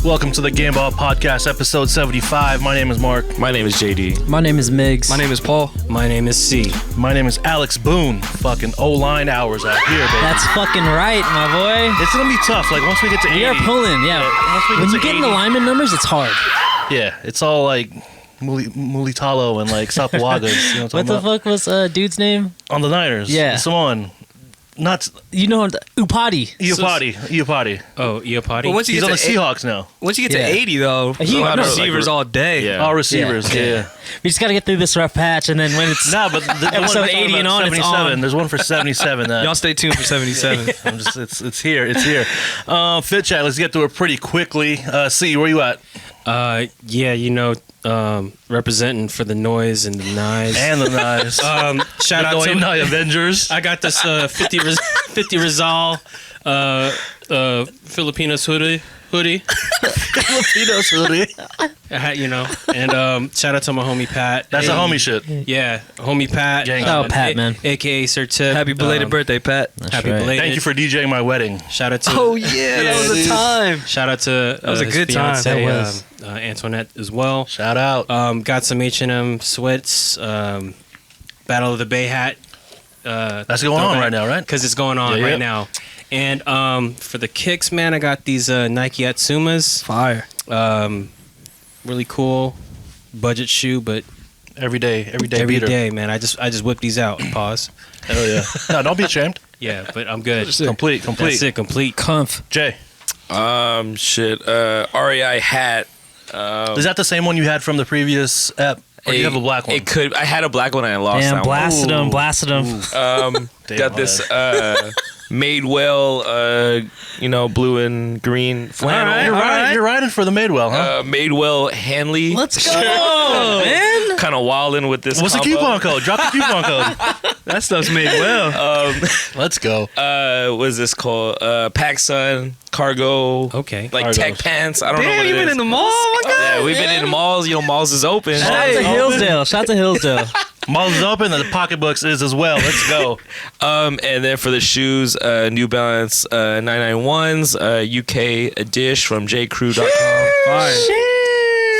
Welcome to the Game Ball Podcast, episode 75. My name is Mark. My name is JD. My name is Miggs. My name is Paul. My name is C. My name is Alex Boone. Fucking O-line hours out here, baby. That's fucking right, my boy. It's gonna be tough. Like once we get to 80. We are pulling, yeah. Once we When you to get 80, into lineman numbers, it's hard. Yeah, it's all like Mulitalo and like Sapuagas. You know What the fuck was dude's name? On the Niners. Yeah. Someone. Not Upati. Iupati. Oh, Iupati? Well, once you He's get on the to Seahawks now. Once you get Yeah. to 80, though, He- a lot of no, receivers all day. Yeah. All receivers, yeah. We just gotta get through this rough patch, and then when it's Nah, but the Episode one 80 and on, it's 77. on. There's one for 77. That Y'all stay tuned for 77. I'm just, it's here. It's here. Fit chat. Let's get through it pretty quickly. C, where you at? Representing for the noise and the knives. And the knives. Shout out to my Avengers. I got this 50 Rizal Filipinos hoodie. Filipinos hoodie. And shout out to my homie Pat. That's a homie shit. Yeah, homie Pat. Gang. Oh, Pat, man. AKA Sir Tip. Happy belated birthday, Pat. Happy right. belated. Thank you for DJing my wedding. Shout out to yeah, that was a time. Shout out to That was a his good time. fiancée, That was. Antoinette as well. Shout out. Got some H&M sweats. Battle of the Bay hat. That's going on right now, right? Because it's going on Yeah, right yeah. now. And for the kicks, man, I got these Nike Atsumas. Fire. Really cool. Budget shoe, but Every day every beater. day, man. I just whipped these out. Pause. Hell yeah. No, don't be ashamed. Yeah, but I'm good. Complete. That's it. Complete. Comf. Jay, REI hat. is that the same one you had from the previous app? Or do you have a black one? It could. I had a black one and I lost Damn, that blasted Ooh. him, blasted him. one. Damn, Got my this Madewell, blue and green flannel. You're riding for the Madewell, huh? Madewell Hanley. Let's go, man. Kind of wilding with this. What's the combo. coupon code? Drop the coupon code. That stuff's made well. Let's go. What is this called? PacSun cargo. Okay. Like Cargos. tech pants. I don't know Damn, what you it been is. in the mall? Oh, my God. Yeah, we've been in the malls. Malls is open. Shout out to Hillsdale. Shout out to Hillsdale. Malls is open and the pocketbooks is as well. Let's go. And then for the shoes, New Balance 991s, UK Dish from jcrew.com.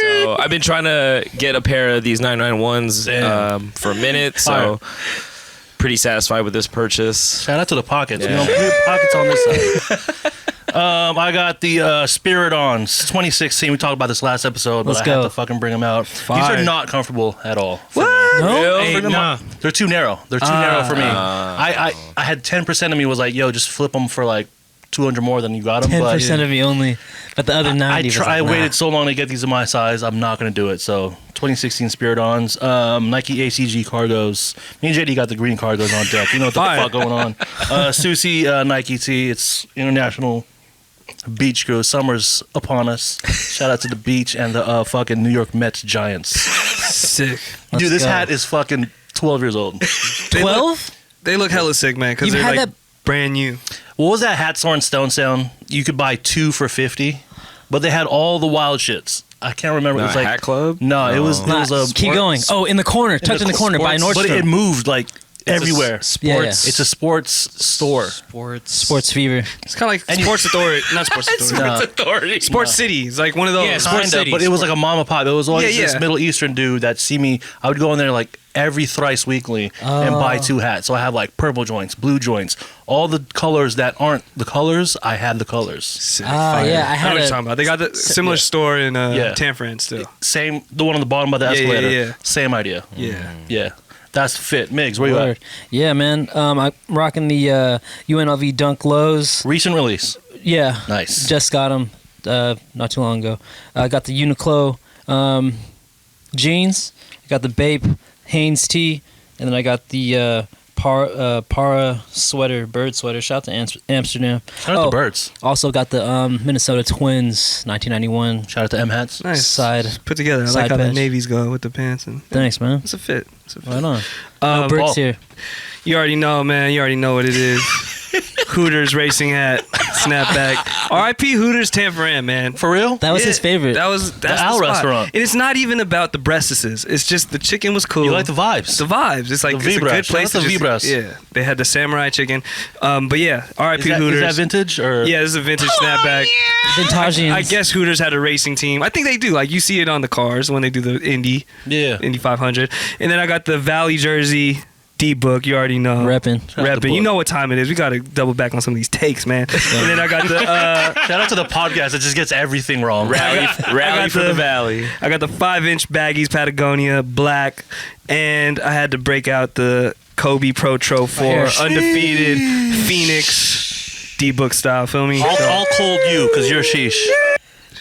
So I've been trying to get a pair of these 991s for a minute. So pretty satisfied with this purchase. Shout out to the pockets. Yeah. You know, we have pockets on this side. I got the Spirit-Ons 2016. We talked about this last episode, but Let's I had go. to fucking bring them out. Fire. These are not comfortable at all. No? Hey, nah. They're too narrow. They're too narrow for me. I had 10% of me was like, yo, just flip them for like 200 more than you got them. 10% of me only. But the other 90 I was like, waited so long to get these in my size. I'm not going to do it. So 2016 Spirit-Ons, Nike ACG cargos. Me and JD got the green cargos on deck. You know what the fuck going on. Susie Nike tee. It's International Beach Crew. Summer's upon us. Shout out to the beach and the fucking New York Mets Giants. Sick. Dude, this go. hat is fucking 12 years old. 12? They look hella sick, man, because You've they're had like that- brand new. What was that hat store in Stonestown? You could buy 2 for $50, but they had all the wild shits. I can't remember. It was like Hat Club? No, it was Keep going. Oh, in the corner. Tucked in the corner by Nordstrom. But it moved like everywhere. Yeah, yeah. It's a sports store. Sports Fever. It's kind of like Sports Authority. Not Sports Authority. No. Authority. Sports City. It's like one of those. Yeah, Sports Kinda, City. but it was like a mom and pop. It was always Yeah, this yeah. Middle Eastern dude that see me. I would go in there like every thrice weekly and buy 2 hats. So I have like purple joints, blue joints, all the colors that aren't the colors. I had the colors. Sick. Ah, Fire. yeah, I know had what you're a- talking about. They got the similar store in Yeah. Tanfran still. Same, the one on the bottom by the Yeah, yeah, escalator. yeah. Same idea. Yeah. Yeah, that's fit. Migs, where you Word. Yeah, man. I'm rocking the UNLV Dunk Lows. at? Recent release. Yeah. Nice. Just got them not too long ago. I got the Uniqlo jeans. I got the Bape Hanes tee. And then I got the Para sweater, bird sweater. Shout out to Amsterdam. Shout out to Birds. Also got the Minnesota Twins 1991 Shout out to M Hats. Nice. side. Put together. I Side like how patch. the navies go with the pants. And Thanks, man. it's a fit. It's a fit. Right on. Um, No bricks Paul. here. You already know, man. You already know what it is. Hooters racing hat, snapback. R.I.P. Hooters Tanforan, man. For real? That was his favorite. That's The Owl spot. restaurant. And it's not even about the breastises. It's just the chicken was cool. You like the vibes. The vibes. It's like The it's a Vibras. good place. Shout out to to just- Vibras. Yeah, they had the samurai chicken. But yeah, R.I.P. Is Hooters. that vintage or? Yeah, this is a vintage snapback. Vintagians. I guess Hooters had a racing team. I think they do. Like you see it on the cars when they do the Indy Yeah. 500. And then I got the Valley jersey. D-Book, you already know. Reppin'. You know what time it is. We got to double back on some of these takes, man. And then I got the Shout out to the podcast that just gets everything wrong. Rally for the Valley. I got the 5-inch baggies Patagonia black, and I had to break out the Kobe Pro Tro 4 undefeated Phoenix D-Book style. Feel me? I'll cold you because you're sheesh.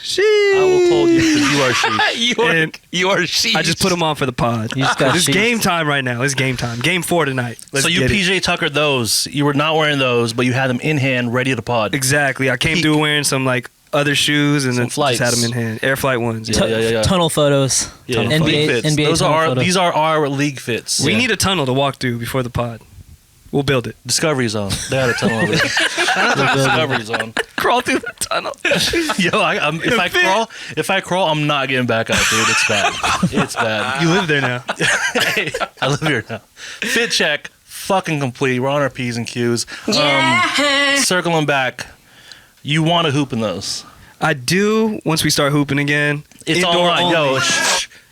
I will cold you because you are sheesh. You are sheesh. I just put them on for the pod. You just got It's sheesh. game time right now. It's game time. Game 4 tonight. Let's So you get it. PJ Tuckered those. You were not wearing those, but you had them in hand, ready to pod. Exactly. I came Peak. through wearing some like other shoes and Some then flights. just had them in hand. Air Flight ones. Yeah. Yeah. Tunnel photos. Yeah, NBA league fits. NBA Those tunnel are photos. these are our league fits. We need a tunnel to walk through before the pod. We'll build it. Discovery Zone. They had a tunnel over there. Shout out to Discovery Zone. Crawl through the tunnel. Yo, if I crawl, I'm not getting back out, dude. It's bad. It's bad. You live there now. I live here now. Fit check, fucking complete. We're on our P's and Q's. Circling back, you want to hoop in those? I do once we start hooping again. It's Indoor online. only. Yo,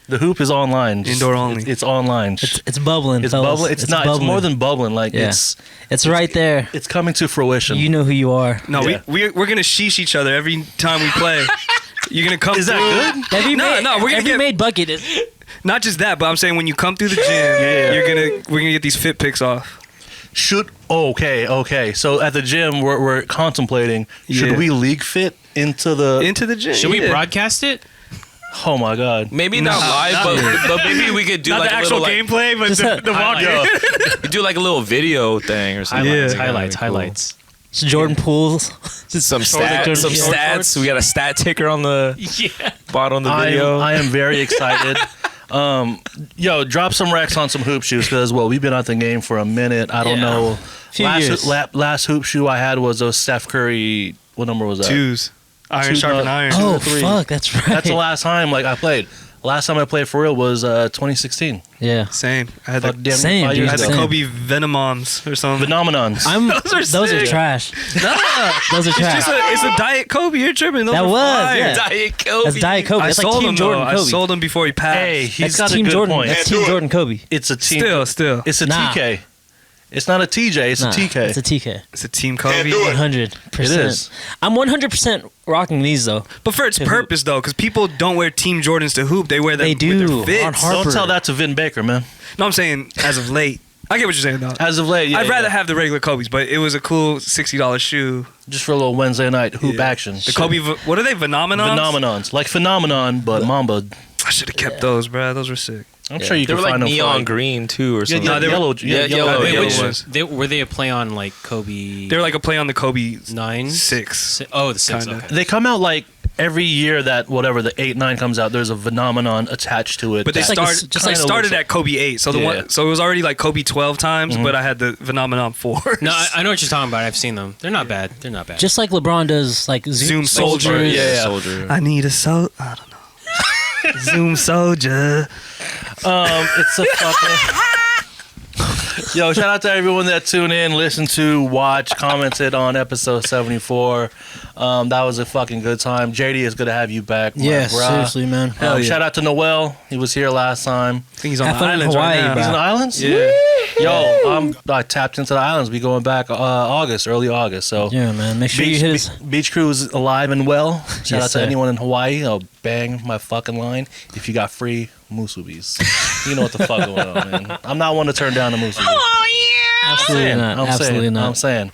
the hoop is online. Indoor only. It's online. It's bubbling. It's fellas. bubbling. It's not. bubbling. It's more than bubbling. Like Yeah. It's right there. it's coming to fruition. You know who you are. No, Yeah. we're gonna sheesh each other every time we play. You're gonna come Is that through. good? Every No, no, we're gonna every get- made bucket is. Not just that, but I'm saying when you come through the gym, Yeah. we're gonna get these fit pics off. Okay. So at the gym, we're contemplating. Should Yeah. we league fit into the? Into the gym. Should we yeah. broadcast it? Oh my god. Maybe not live, but maybe we could do Not like the a actual little gameplay, but Just the walk. Yo, do like a little video thing or something. Yeah. Highlights. It's Jordan Pools. Some Short stats. Jordan- Some short stats. shorts? We got a stat ticker on the bottom of the I video. am very excited. Yo, drop some recs on some hoop shoes because we've been out the game for a minute. I don't Yeah. know. Few years. Last hoop shoe I had was those Steph Curry. What number was that? Twos. Iron Two, sharpen no. iron. Oh, 3. fuck. That's right. That's the last time I played. Last time I played for real was 2016. Yeah. Same. I had Fuck, the, damn, Same, 5 dude. years I had the ago. Same. Kobe Venomoms or something. Phenomenons. Those are trash. Those are trash. It's a Diet Kobe. You're tripping. Those That are was, fire. yeah. Diet Kobe. That's Diet Kobe. I That's like sold Team him Jordan though. Kobe. I sold him before he passed. Hey, he's That's got Team a good Jordan. point. That's Team Jordan Kobe. It's a team. Still. It's a Nah. TK. It's not a TJ. It's Nah, a TK. It's a TK. It's a Team Kobe. 100%. It is. I'm 100% rocking these though. But for its To hoop. purpose though, because people don't wear Team Jordans to hoop. They wear them They do, with their on fits. Harper. Don't tell that to Vin Baker, man. No, I'm saying as of late. I get what you're saying though. As of late, yeah, I'd rather yeah. have the regular Kobe's, but it was a cool $60 shoe. just for a little Wednesday night hoop Yeah. action. The Kobe, what are they? Phenomenons? Phenomenons, like Phenomenon, but Mamba. I should have kept those, bro. Those were sick. I'm sure you They can were like find them for, neon like, green too, or Yeah, something. yeah, they were- yellow, yeah, yellow, Wait, yellow which ones. were they a play on like Kobe? They were like a play on the Kobe 9, 6. Oh, the 6. Kinda. Okay. They come out like every year that whatever the 8-9 comes out. There's a phenomenon attached to it. But they that- started at Kobe 8, so the Yeah. one, so it was already like Kobe 12 times, Mhm. but I had the Phenomenon 4. No, I know what you're talking about. I've seen them. They're not bad. They're not bad. Just like LeBron does, like Zoom Soldier. Yeah. Soldier. I need a I don't know. Zoom Soldier. It's a fucking. Yo, shout out to everyone that tuned in, listened to, watched, commented on episode 74. That was a fucking good time. JD, it's good to have you back. my Yeah, bruh. seriously, man. Hell yeah. Shout out to Noel. He was here last time. I think he's on Have the fun in islands Hawaii, right now. bro. He's in the islands? Yeah. Yo, I tapped into the islands. We going back early August. So Yeah, man. Make sure you hit his. Beach Crew is alive and well. Shout Yes, out to sir. anyone in Hawaii. I'll bang my fucking line if you got free musubis. You know what the fuck going on, man. I'm not one to turn down a musubi. Absolutely not. Absolutely not. I'm saying.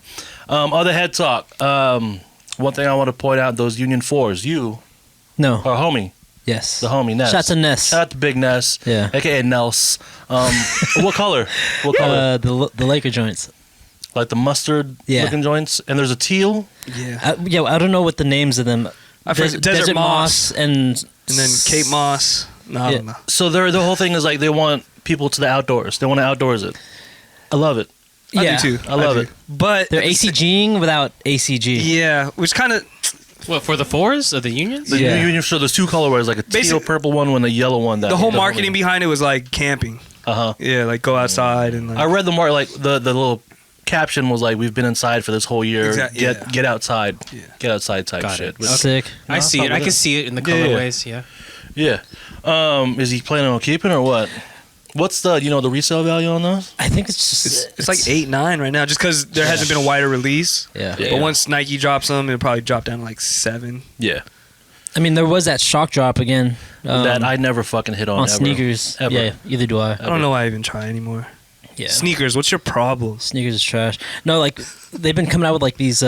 Other head talk. One thing I want to point out: those Union 4s. You No. are homie, Yes. the homie Ness. Shout to Ness. Shout out to Big Ness, Yeah. aka Nels. What color? What color? The Laker joints. Like the mustard Yeah. looking joints. And there's a teal. Yeah. I don't know what the names of them. I forget- Desert Moss. and And then Cape Moss. No, I don't know. So their whole thing is like they want people to the outdoors. They want to outdoors it. I love it. Yeah. I do too. I love do. it. But They're ACGing without ACG. yeah, which kind of What, for the fours of the unions? The union, so there's two colorways, like a teal purple one and a yellow one. That The whole marketing behind it was like camping. Yeah, like go outside and. Like, I read the more like the little caption was like, "We've been inside for this whole year. Get outside, get outside" type Got shit. it. Which- Sick. I see it. I can see it in the colorways. Yeah. Yeah. Is he planning on keeping or what? What's the the resale value on those? I think it's just it's like 8-9 right now, just because there hasn't been a wider release. Yeah. But once Nike drops them, it'll probably drop down to like 7. Yeah. I mean, there was that shock drop again. That I never fucking hit on on ever. sneakers. Ever. Yeah, either do I. I don't know why I even try anymore. Yeah. Sneakers, what's your problem? Sneakers is trash. No, like they've been coming out with like these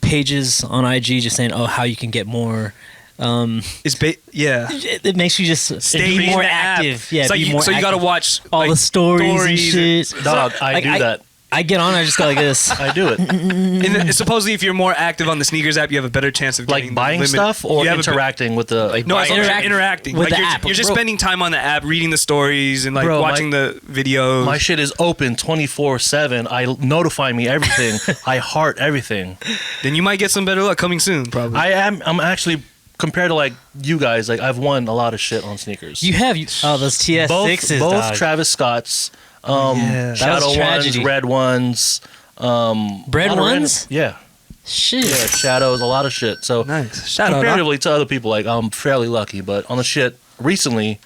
pages on IG just saying, "Oh, how you can get more." It makes you just Stay be more in the app. active. Yeah, It's like be more so you got to active. watch all like, the stories and shit. Dog, I do that. I get on, I just go like this. I do it. And supposedly, if you're more active on the sneakers app, you have a better chance of Like getting buying the stuff or you have a bit- interacting with the. Like No, it's buying- interacting. with Like the you're, app. you're just Bro. spending time on the app, reading the stories and like Bro, watching the videos. my shit is open 24/7. I notify me everything. I heart everything. Then you might get some better luck coming soon, probably. I'm actually compared to like you guys. Like I've won a lot of shit on sneakers. You have those TS6s. both dog. Travis Scott's. Yeah. Shadow That was tragedy. ones, red ones. Bread a lot of ones? yeah, Shit. yeah, shadows, a lot of shit. So Nice. Shout out. comparatively to other people, like I'm fairly lucky. But on the shit recently,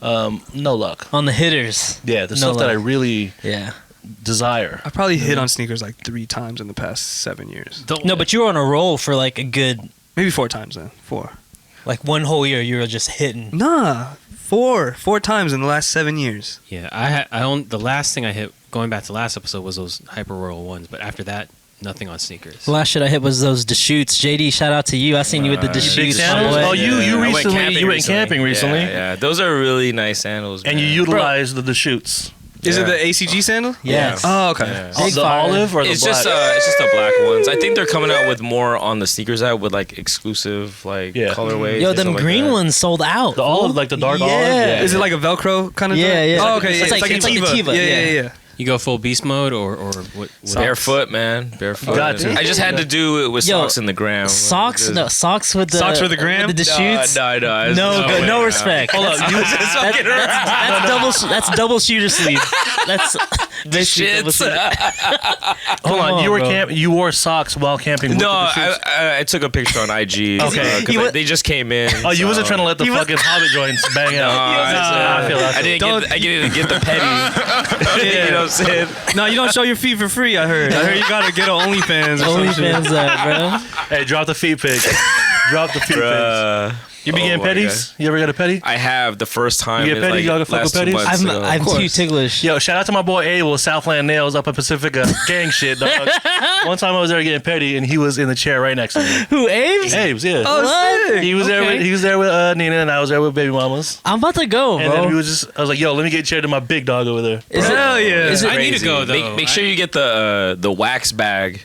no luck. On the hitters. Yeah, the No stuff that I luck. really Yeah. desire. I probably hit on sneakers like 3 times in the past 7 years. No, but you were on a roll for like a good, Maybe 4 times then. 4. like one whole year. You were just hitting. Nah, 4 times in the last 7 years. Yeah. I own the last thing I hit. Going back to last episode was those Hyper Royal ones, but after that, nothing on sneakers. The last shit I hit was those Deschutes. JD, shout out to you. I seen you with the Big Deschutes. sandals? my boy. Oh, you I went recently you went camping recently, Yeah, those are really nice sandals. and you man. utilized the shoots. Is it Yeah. the ACG sandal? Yes. Oh, okay. Yeah. Big the fire. olive or the It's black? just the black ones. I think they're coming out with more on the sneakers app with like exclusive like Yeah. colorways. Yo, and them stuff like green that. ones sold out. the olive, like the dark olive. Yeah. Is it like a Velcro kind of Yeah, thing? yeah. Oh, okay. It's yeah. like- a it's like the Tiva. Tiva, Yeah. yeah. You go full beast mode or what? Barefoot, man. Barefoot. Got to. I just had to do it with Yo, socks in the gram. Socks? No, socks with the Socks for the gram? with the Deschutes. No, No respect. Hold up, you, That's double shooter sleeve. That's basically double Shits. shooter. hold on. on, You were bro. You wore socks while camping. With No, the shoots? I took a picture on IG. Okay. He wa- they just came in. Oh, you wasn't trying to let the fucking Hobbit joints bang out. I feel that. I didn't get the petty. You know what I'm saying? No, you don't show your feet for free, I heard. I heard you gotta get an OnlyFans or some shit. OnlyFans that, bro. Hey, drop the feet pic. Drop the feet pics. Bruh. You be getting Oh my petties? You ever got a petty? I have the first time You get in petty? like Y'all fuck last with 2 petties? months ago. I'm too ticklish. Yo, shout out to my boy Abel, Southland Nails up in Pacifica. Gang shit, dog. One time I was there getting petty, and he was in the chair right next to me. Who, Ames? Abe's, yeah. Oh, sick. He was there. Okay. He was there with Nina, and I was there with baby mamas. I'm about to go, And then we bro. was just. I was like, "Yo, let me get a chair to my big dog over there." Is it? Hell yeah. Is it? I need to Crazy. go, though. Make sure you get the wax bag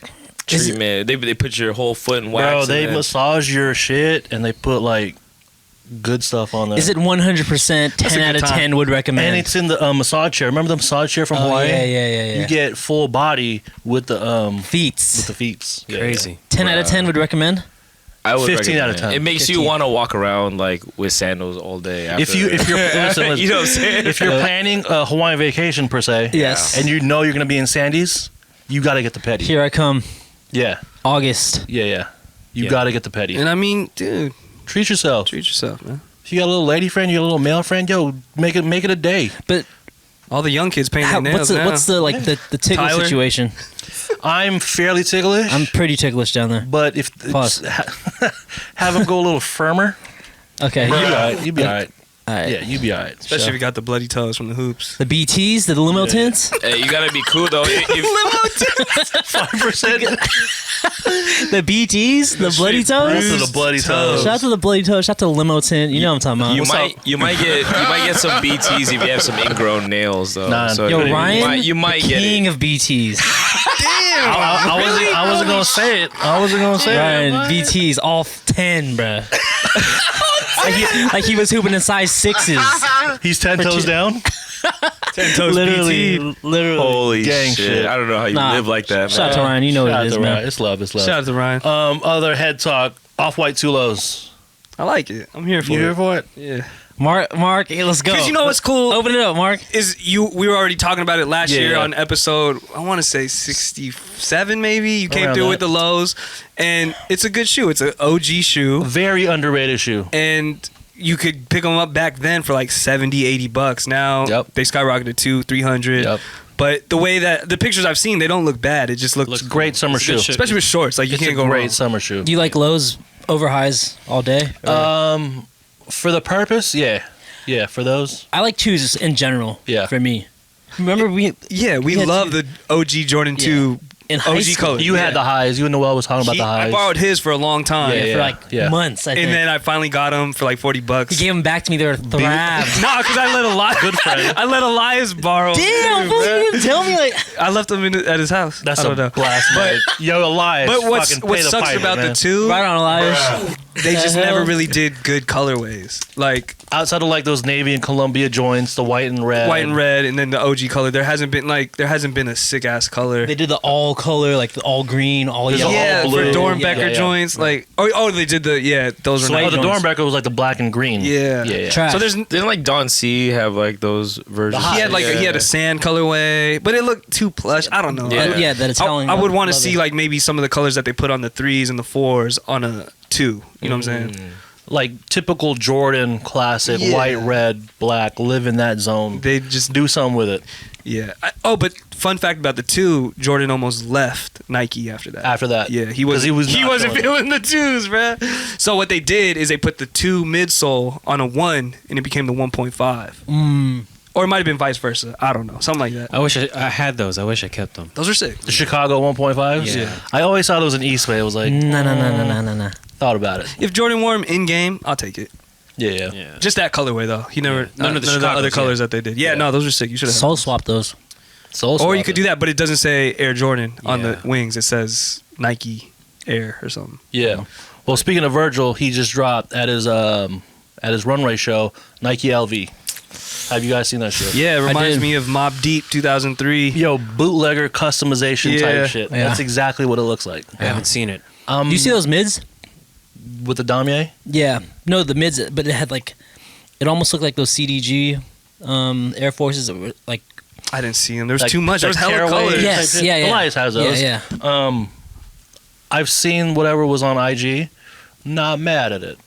Is it- treatment. They put your whole foot in wax. Bro, and they then- massage your shit, and they put like good stuff on there. Is it 100% That's a 10 good out of time. 10 would recommend? And it's in the massage chair. Remember the massage chair from Oh, Hawaii? yeah. You get full body with the Feets. feet. Yeah, Crazy. 10 out of 10 would recommend? I would 15 out of recommend 10. It makes 15. you want to walk around like with sandals all day. After If you're listen, you know what I'm saying? if you're planning a Hawaiian vacation per se, Yes. and you know you're gonna be in Sandy's, you got to get the petty. Here I come. Yeah, August. yeah. You Yeah. got to get the petty. And I mean, dude, Treat yourself. treat yourself, man. If you got a little lady friend, you got a little male friend, yo, make it a day. But All the young kids painting their nails now. what's the like the tickle Tyler? situation? I'm fairly ticklish. I'm pretty ticklish down there. but if Pause. have them go a little firmer, Okay. you be all right. You be all right. All right. Yeah, you be all right. Especially if you got the bloody toes from the hoops. The BTs, the limo tints. Hey, you gotta be cool though. If, 5%. The BTs, the bloody toes. To the bloody toes. Shout out to the bloody toes. Shout out to the limo tint. You know what I'm talking about. you might get some BTs if you have some ingrown nails though. Nah. So Yo, you Ryan, might, you might the get king it. of BTs. I wasn't gonna say it. I wasn't gonna say it. Ryan, BTs, all 10, bruh. like he was hooping in size 6s. He's 10 toes down. 10 toes Literally. Holy Gang shit. shit. I don't know how you Nah, live like that, Shout out man. to Ryan. You know what Shout it out is, to man. Ryan. It's love. It's love. Shout out to Ryan. Other head talk. Off-white too lows. I like it. I'm here for You it. here for it? Yeah. Mark, hey, let's go. Because you know what's cool? Open it up, Mark. We were already talking about it last Yeah, year yeah. on episode, I want to say 67 maybe. You came Around through that. with the lows. And it's a good shoe. It's an OG shoe. Very underrated shoe. And you could pick them up back then for like $70, $80. Now Yep. they skyrocketed to $300. Yep. But the way that the pictures I've seen, they don't look bad. It just looks Great summer It's a good shoe. shoe. especially with shorts. Like you It's a can't go great wrong. summer shoe. Do you like lows over highs all day? For the purpose, yeah. Yeah, for those. I like twos in general. Yeah. For me. Remember we Yeah, we had love to- the OG Jordan 2 in high OG school. color. You had the highs. You and Noel was talking about the I highs. borrowed his for a long time. Yeah, for like yeah. months. I think. And then I finally got them for like $40. he gave them back to me. They were thrabs. Nah, because I let Elias. Good friend. I let Elias borrow. Damn, fool, you didn't tell me like. I left them at his house. That's I a don't know. blast, man. Yo, Elias. But what fucking pay the sucks piper, about man. the two, Right on, Elias. they just The hell? never really did good colorways. Like Outside of like those navy and Columbia joints, the white and red. white and red, and then the OG color. There hasn't been a sick ass color. They did the all color, like the all green, all There's yellow. yeah, all for blue. Dornbecker Yeah, yeah. joints. Like they did those were Oh, nice the joints. Dornbecker was like the black and green. Yeah. Yeah, yeah. Trash. So there's Didn't like Don C have like those versions? he had he had a sand colorway, but it looked too plush. I don't know. Yeah. Yeah, that Italian. I would want to love see it. like maybe some of the colors that they put on the 3s and the 4s on a 2. You know what I'm saying? Like typical Jordan classic, Yeah. white, red, black, live in that zone. They just Do something with it yeah. But fun fact about the 2, Jordan almost left Nike after that. after that. Yeah, he 'Cause was not wasn't feeling feeling the 2s, bruh. So what they did is they put the 2 midsole on a 1 and it became the 1.5. Or it might have been vice versa. I don't know. Something like that. I wish I had those. I wish I kept them. Those are sick. The Chicago 1.5s? Yeah. I always saw those in Eastway. I was like, No. thought about it. If Jordan wore them in game, I'll take it. Yeah. Yeah. Just that colorway though. He never none of the Chicago's, other yeah. colors that they did. Yeah, no, those are sick. You should have. Soul swap those. Soul Or you swap could it. do that, but it doesn't say Air Jordan on the Yeah. wings. It says Nike Air or something. Yeah. Well, speaking of Virgil, he just dropped at his runway show Nike LV. Have you guys seen that shit? Yeah, it reminds did. me of Mobb Deep 2003. Yo, bootlegger customization Yeah. type shit. Yeah. That's exactly what it looks like. I haven't seen it. Do you see those mids? With the damier? Yeah. No, the mids, but it had like, it almost looked like those CDG Air Forces that were like. I didn't see them. There was Like- too much. There was like hella tearaway colors. Yes, type shit? yeah. Elias has those. Yeah, yeah. I've seen whatever was on IG. Not mad at it.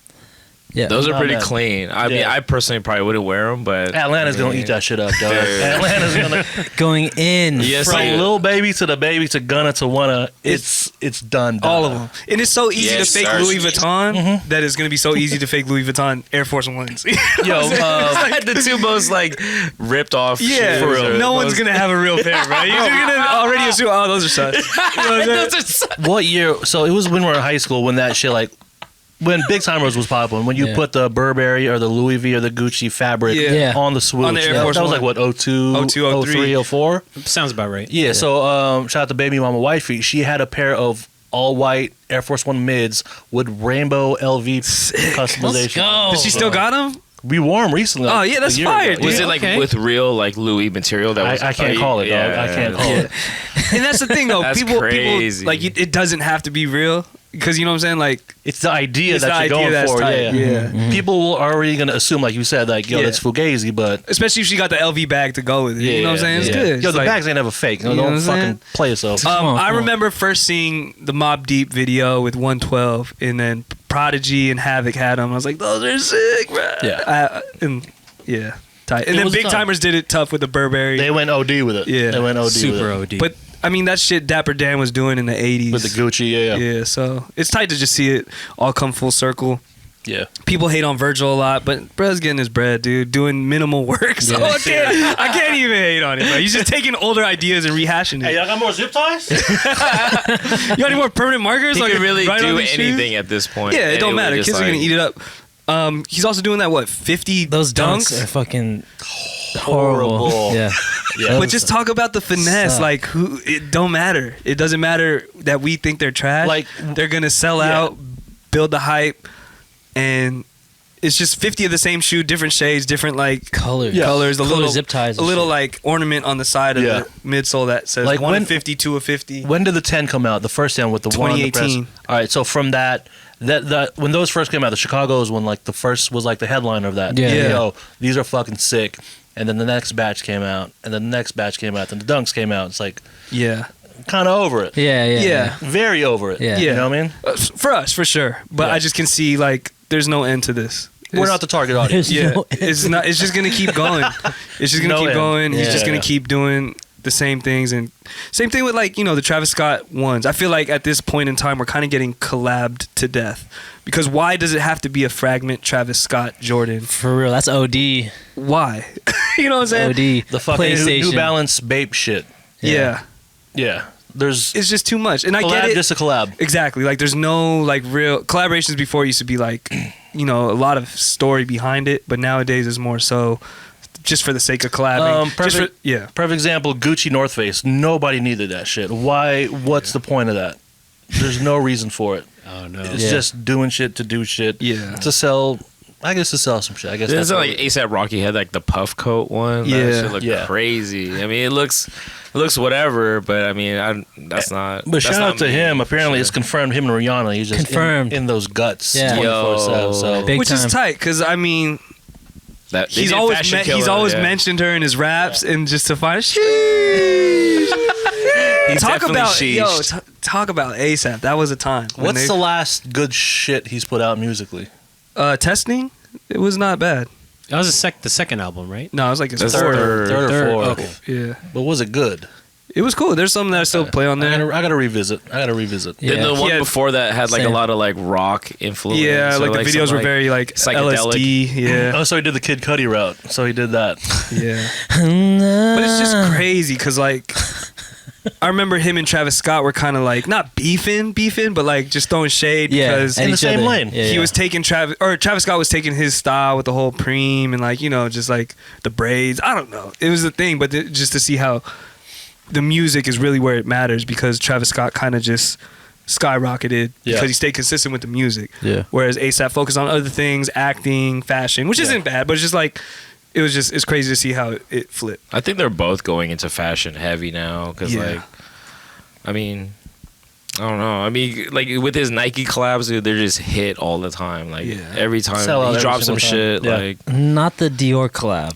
Yeah. Those are Not pretty bad. clean. I mean, Yeah. I personally probably wouldn't wear them, but Atlanta's gonna eat that shit up, dog. Yeah. Atlanta's gonna Going in. Yes, from yeah. little baby to the baby to Gunna to Wanna. It's done. All of them. And it's so easy Yes, to fake sir. Louis Vuitton that it's going to be so easy to fake Louis Vuitton Air Force Ones. Yo, I had the two most like ripped off. yeah, shoes or no one's most- going to have a real pair, bro. You're just going to already assume, oh, those are sus. You know what I'm saying? what year? So it was when we were in high school when that shit when Big Timers was popping. When you Yeah. put the Burberry or the Louis V or the Gucci fabric Yeah. on the swoosh. On the Air that, Force that was One. like what 02, 02, 03, 04? Sounds about right. Yeah. So shout out to Baby Mama Wifey. She had a pair of all white Air Force One mids with rainbow LV customization. Let's go. But she still got them? We wore them recently. Oh, yeah, that's a year fire, ago. dude. Was it like Okay. with real like Louis material? That was I can't call it, dog. I can't call it. And that's the thing, though. That's people, crazy. like, it doesn't have to be real. Because, you know what I'm saying? Like, It's the idea It's that the you're idea going that's for. tight, Yeah. yeah. People are already gonna assume, like you said, like yo, Yeah. that's fugazi, but especially if she got the LV bag to go with it. You know what I'm saying? It's good. Yo, It's the like- bags ain't ever fake. You know what Don't I'm fucking saying? play yourself. Come on, I come on. remember first seeing the Mobb Deep video with 112, and then Prodigy and Havoc had them. I was like, those are sick, bro. Yeah. Yeah, tight. And It then was Big tough. Timers did it tough with the Burberry. They went OD with it. Yeah. They went OD Super with it. OD. but I mean, that shit Dapper Dan was doing in the 80s. With the Gucci, yeah. Yeah, so it's tight to just see it all come full circle. Yeah. People hate on Virgil a lot, but Brad's getting his bread, dude. Doing minimal work, so I can't even hate on it. Bro. He's just taking older ideas and rehashing it. Hey, y'all got more zip ties? You got any more permanent markers? He Like, could really right on do these shoes? anything at this point. Yeah, it don't would matter. just, Kids are gonna eat it up. He's also doing that 50 Those dunks are fucking horrible. Horrible. Yeah. Yeah. But just talk about the finesse. Suck. Like, who? It don't matter. It doesn't matter that we think they're trash. Like, they're gonna sell yeah. out, build the hype, and it's just 50 of the same shoe, different shades, different like Colors. colors. A Color little zip ties. a and little shit. like ornament on the side of Yeah. the midsole that says Like, 1 when- of 50, 2 of 50. When did the 10 come out? The first 10 with the one on the press? 2018. All right, so from that, that when those first came out, the Chicago's when like the first was like the headliner of that. Yeah. Yeah. Yo, these are fucking sick. And then the next batch came out, and then the next batch came out, then the Dunks came out. It's like Yeah. kind of over it. Yeah. Very over it. Yeah. You know what I mean? For us, for sure. But Yeah. I just can see like there's no end to this. We're not the target audience. There's Yeah, no- it's not. It's just gonna keep going. It's just gonna No keep end. going. He's Yeah. just gonna Yeah. keep doing the same things, and same thing with like the Travis Scott ones. I feel like at this point in time we're kind of getting collabed to death because why does it have to be a fragment Travis Scott Jordan? For real, that's OD. Why? You know what I'm saying? OD. The fucking PlayStation. New Balance Bape shit. Yeah. Yeah. There's It's just too much, and I collab, get it. just a collab. Exactly. Like there's no like real collaborations before used to be like, a lot of story behind it, but nowadays is more so just for the sake of collabing. Just Perfect. yeah. Perfect example, Gucci North Face. Nobody needed that shit. Why? What's the point of that? There's no reason for it. Oh no. It's Yeah. just doing shit to do shit. Yeah. To sell, I guess to sell some shit. I guess Isn't that's it what like ASAP Rocky had like the puff coat one? Yeah. That shit looked Yeah. crazy. I mean, it looks whatever, but I mean, that's not. But that's shout not out to me, him. for Apparently, sure. it's confirmed. Him and Rihanna. He's just Confirmed. in those guts. Yeah. 24/7. So Big Which is time. tight because I mean That, they he's did always Fashion he's Killer, always yeah. mentioned her in his raps and just to find He's talk definitely about sheeshed. talk about ASAP. That was a time. when what's they- the last good shit he's put out musically? testing? It was not bad. That was the second album, right? No, it was like his That's fourth. third. Third or Third, fourth. okay. Yeah, But was it good? it was cool. There's something that I still play on there. I gotta revisit. Then Yeah. the one Yeah. before that had like Same. a lot of like rock influence. Yeah, or, like the videos some, were very like psychedelic. LSD. Yeah, Oh, so he did the Kid Cudi route. So he did that. yeah. But it's just crazy because like I remember him and Travis Scott were kind of like not beefing, but like just throwing shade Yeah, because at in the each same other. lane. Yeah, he yeah. was taking Travis Scott was taking his style with the whole preem and like just like the braids. I don't know. It was a thing, but just to see how the music is really where it matters because Travis Scott kind of just skyrocketed Yeah. because he stayed consistent with the music. Yeah. Whereas ASAP focused on other things, acting, fashion, which isn't bad, but it's just like it's crazy to see how it flipped. I think they're both going into fashion heavy now because Yeah. like, I mean, I don't know. I mean, like with his Nike collabs, dude, they're just hit all the time. Like Yeah. every time Sell out he every drops some single time. shit, Yeah. like Not the Dior collab.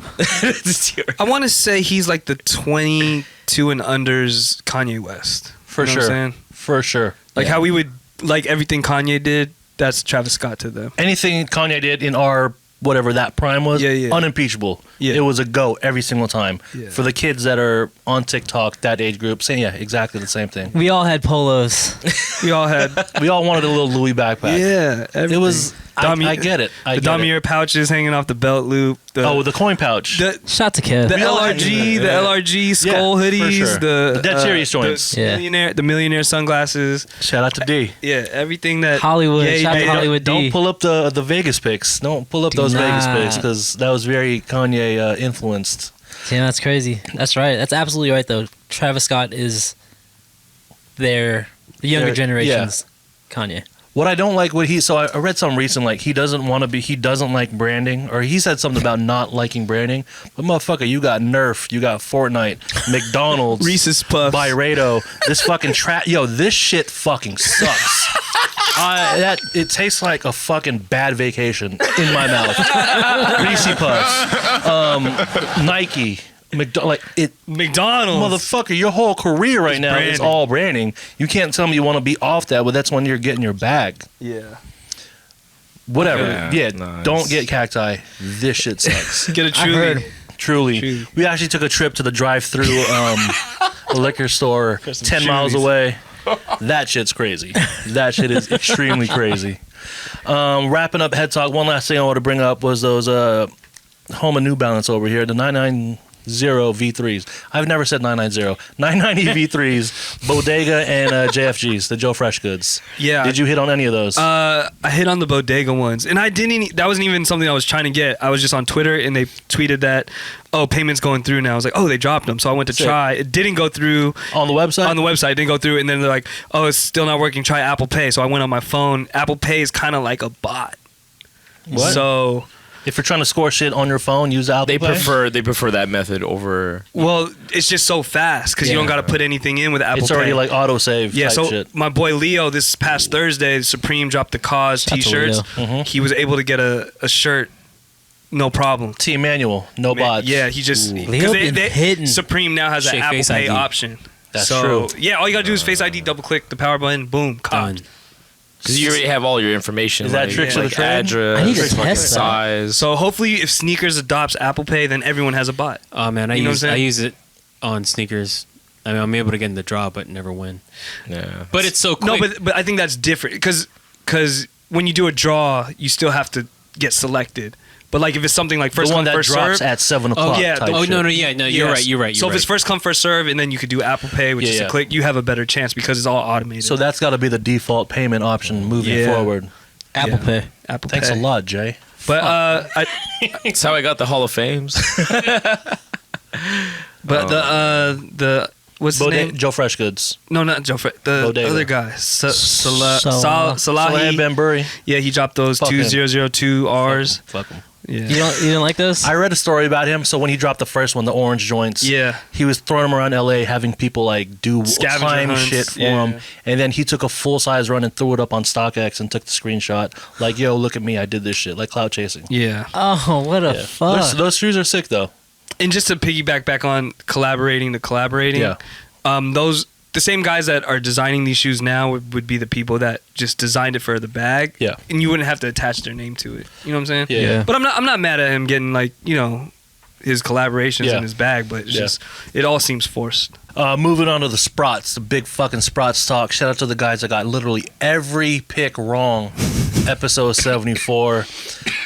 I want to say he's like the 22 and unders Kanye West. For You know what I'm sure. saying? For sure. Like Yeah. how we would like everything Kanye did, that's Travis Scott to them. Anything Kanye did in our whatever that prime was, Yeah, yeah. unimpeachable. Yeah. It was a go every single time. Yeah. For the kids that are on TikTok, that age group, saying exactly the same thing. We all had polos. We all had We all wanted a little Louis backpack. yeah. It Everything. was. I get it. I the get it. Damier pouches hanging off the belt loop. The, Oh, with the coin pouch. the Shout to Kev. the We all had LRG, that, the yeah. LRG skull Yeah, for hoodies, sure. The Dead Serious joints. Yeah. the millionaire sunglasses. Shout out to D. Yeah, everything that Hollywood. Yeah, Shout yeah, to yeah. Hollywood D. Don't pull up the Vegas pics. Don't pull up Do those Vegas not. pics because that was very Kanye influenced. Yeah, that's crazy. That's right. That's absolutely right, though. Travis Scott is the younger They're- generation's Kanye. What I don't like, so I read something recent, like he doesn't like branding, or he said something about not liking branding. But motherfucker, you got Nerf, you got Fortnite, McDonald's, Reese's Puffs. Byredo, this fucking yo, this shit fucking sucks. It tastes like a fucking bad vacation in my mouth. Reese's Puffs, Nike. McDonald's. Motherfucker, your whole career right now is branding. all branding. You can't tell me you want to be off that, but that's when you're getting your bag. Yeah. Whatever. Yeah, Yeah, nice. don't get cacti. This shit sucks. Get a I truly. heard. Truly. We actually took a trip to the drive-through liquor store 10 miles Chuy's. away. That shit's crazy. That shit is extremely crazy. Wrapping up Head Talk, one last thing I want to bring up was those Homa New Balance over here, the 990 V3s. I've never said 990. 990 V3s, Bodega and JFGs, the Joe Fresh goods. Yeah. Did you hit on any of those? I hit on the Bodega ones, and I didn't. That wasn't even something I was trying to get. I was just on Twitter, and they tweeted that, "Oh, payment's going through now." I was like, "Oh, they dropped them." So I went to Sick. try. It didn't go through on the website? on the website. It didn't go through, and then they're like, "Oh, it's still not working. Try Apple Pay." So I went on my phone. Apple Pay is kind of like a bot. What? So If you're trying to score shit on your phone, use Apple They Pay. prefer that method over. Well, it's just so fast because you don't Yeah. got to put anything in with Apple It's already Pay. like autosave Yeah, type so shit. my boy Leo, this past Thursday, Supreme dropped the Cause Shout out to t-shirts. Mhm. He was able to get a shirt, no problem. T Manual, no Man, bots. yeah, he just Leo been hitting. Supreme now has an Shake Apple Face Pay ID. option. That's so, true. Yeah, all you gotta do is Face ID, double click the power button, boom, cop. Done. Because you already have all your information. Is that like, tricks of the like trade? address, I need to fucking test that. size. So hopefully, if Sneakers adopts Apple Pay, then everyone has a bot. Oh man, I You know what I'm saying? use it on sneakers. I mean, I'm able to get in the draw, but never win. Yeah. But it's so quick. No, but I think that's different because when you do a draw, you still have to get selected. But like if it's something like first the one come that first drops serve, at 7 o'clock. yeah, type oh shit. no, you're yes. right. You're right. So if it's first come first serve, and then you could do Apple Pay, which is Yeah. a click, you have a better chance because it's all automated. So that's got to be the default payment option moving Yeah. forward. Apple Yeah. Pay. Apple Thanks Pay. a lot, Jay. But That's how I got the Hall of Fames. the what's his name? Joe Fresh Goods. No, not Joe. The Bodega. other guy, Salah Salahi. Ben Burry. Yeah, he dropped those Fuck him. 2002 Rs. Fuck him. Yeah. You didn't like those? I read a story about him. So when he dropped the first one, the orange joints, Yeah. he was throwing them around LA, having people like do Scavenger climb hunts, shit for yeah. him. And then he took a full size run and threw it up on StockX and took the screenshot. Like, yo, look at me, I did this shit. Like cloud chasing. Yeah. Oh, what a Yeah. fuck! Those shoes are sick though. And just to piggyback back on collaborating, Yeah. the same guys that are designing these shoes now would be the people that just designed it for the bag. Yeah. And you wouldn't have to attach their name to it. You know what I'm saying? Yeah. Yeah. But I'm not mad at him getting like, his collaborations Yeah. in his bag, but it's Yeah. just it all seems forced. Moving on to the Sprotts, the big fucking Sprotts talk. Shout out to the guys that got literally every pick wrong. Episode 74.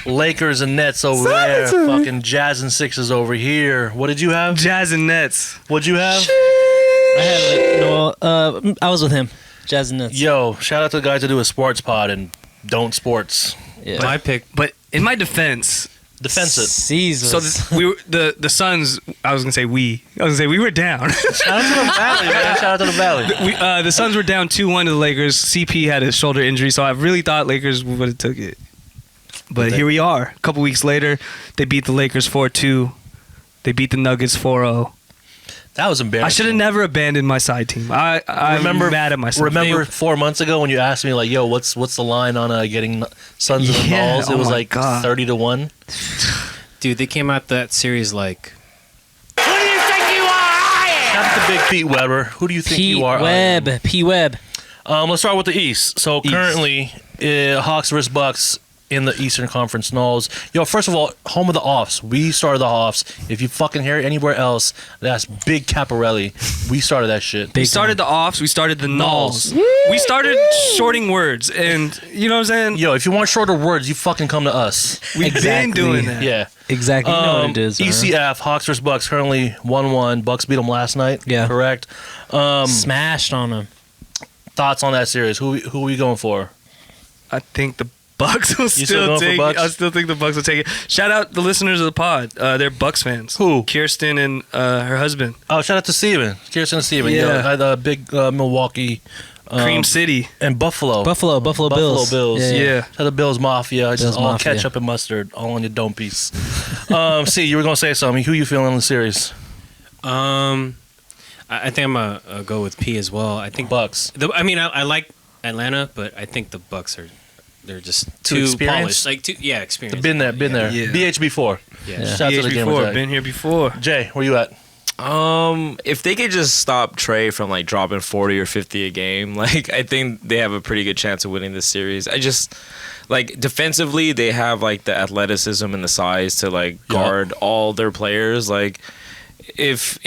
Lakers and Nets over there. Fucking Jazz and Sixers over here. What did you have? Jazz and Nets. What'd you have? I had no. I was with him. Jazz and Nuts. Yo, shout out to the guys that do a sports pod and don't sports. Yeah. My pick. But in my defense, Defense it. Caesars. so we were the Suns. I was gonna say we were down. Shout out to the Valley, man. Shout out to the Valley. The Suns were down 2-1 to the Lakers. CP had a shoulder injury, so I really thought Lakers would have took it. But here we are. A couple weeks later, they beat the Lakers 4-2. They beat the Nuggets 4-0. That was embarrassing. I should have never abandoned my side team. I'm mad at myself. Remember 4 months ago when you asked me like, "Yo, what's the line on getting Suns and the Yeah, balls?" It oh was my like God. 30-1. Dude, they came out that series like Shout out to Big Pete Weber. Who do you think you are? P Web. Let's start with the East. So currently, Hawks versus Bucks in the Eastern Conference Finals. Yo, first of all, home of the offs. We started the offs. If you fucking hear it anywhere else, that's Big Caparelli. We started that shit. We started the offs. We started the nulls. We started shorting words, and you know what I'm saying. Yo, if you want shorter words, you fucking come to us. We've been doing that. Yeah. Exactly. You know what it is. ECF, Hawks versus Bucks, currently 1-1. Bucks beat them last night. Yeah. Correct. Smashed on him. Thoughts on that series? Who are we going for? I think the Bucks will still still going for take Bucks? it. I still think the Bucks will take it. Shout out the listeners of the pod. They're Bucks fans. Who? Kirsten and her husband. Oh, shout out to Steven. Kirsten and Steven. Yeah. Yo, the big Milwaukee. Cream City. And Buffalo. Buffalo Bills. Yeah. Shout out to Bills Mafia. Just Bills all Mafia. ketchup and mustard, all on your dome piece. See, you were going to say something. Who you feeling in the series? I think I'm gonna go with P as well. I think Bucks. I like Atlanta, but I think the Bucks they're just Too too experienced? polished. Like experienced. Been there. Yeah. BH4. Yeah. Shout out to the BH gamer before. tag. Been here before. Jay, where you at? If they could just stop Trey from like dropping 40 or 50 a game, like I think they have a pretty good chance of winning this series. I just like defensively they have like the athleticism and the size to like guard all their players. Like if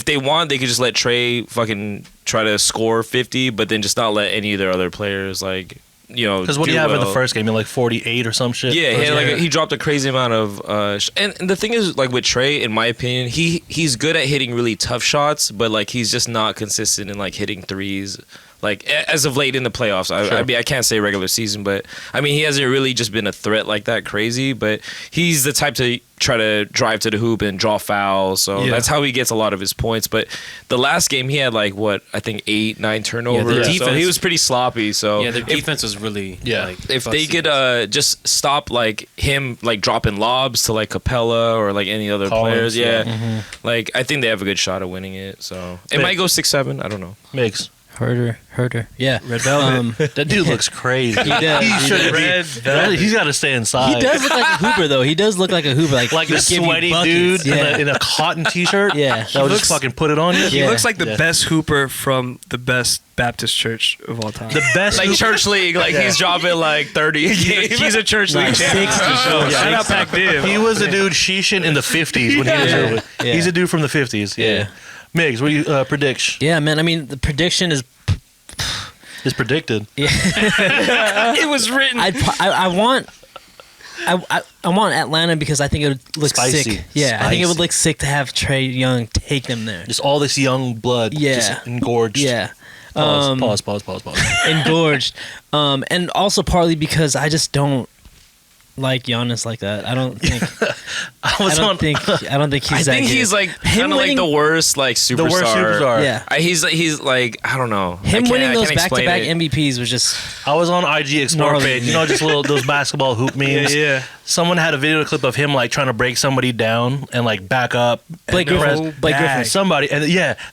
they want, they could just let Trey fucking try to score 50, but then just not let any of their other players like Because what do you have in the first game? Like 48 or some shit? Yeah, he dropped a crazy amount of and the thing is like with Trey, in my opinion, he's good at hitting really tough shots, but like he's just not consistent in like hitting threes like as of late in the playoffs. I mean, I can't say regular season, but I mean, he hasn't really just been a threat like that crazy. But he's the type to try to drive to the hoop and draw fouls. So that's how he gets a lot of his points. But the last game, he had like what I think 8-9 turnovers. their defense, so he was pretty sloppy. So their defense was really like, if they could just stop like him like dropping lobs to like Capella or like any other Collins, players, like I think they have a good shot of winning it. So it might go 6-7. I don't know. Migs. Herder. Yeah. Red Velvet. That dude looks crazy. He does. He should Red Velvet. He's got to stay inside. He does look like a hooper, though. He does look like a hooper. Like a he'll give you sweaty buckets. dude in a cotton t-shirt. Yeah. That would just fucking put it on you. He Yeah. looks like the best hooper from the best Baptist church of all time. The best Like church league, like he's dropping like 30 a game. He's a church league Like champion. 60. Shout out Pac Div. He was a dude sheeshing in the 50s when he was early. Yeah. He's a dude from the 50s. Yeah. Migs, what do you predict? Yeah, man. I mean, the prediction is. It's predicted. It was written. I want Atlanta because I think it would look Spicy. sick. Yeah, I think it would Spicy. look sick to have Trey Young take them there. Just all this young blood. Yeah. Just engorged. Yeah. Pause. Engorged. And also partly because I just don't like Giannis like that. I don't think I don't think he's I that think good. he's like Him kind of like winning- the worst like superstar. The worst superstar. Yeah. He's like I don't know. Him I winning can't those explain back-to-back it. MVPs was just I was on IG Explore Gnarly, page. You man. know, just those basketball hoop memes. yeah. Someone had a video clip of him like trying to break somebody down and like back up. Blake and Griffin. press- Blake Griffin. Somebody, and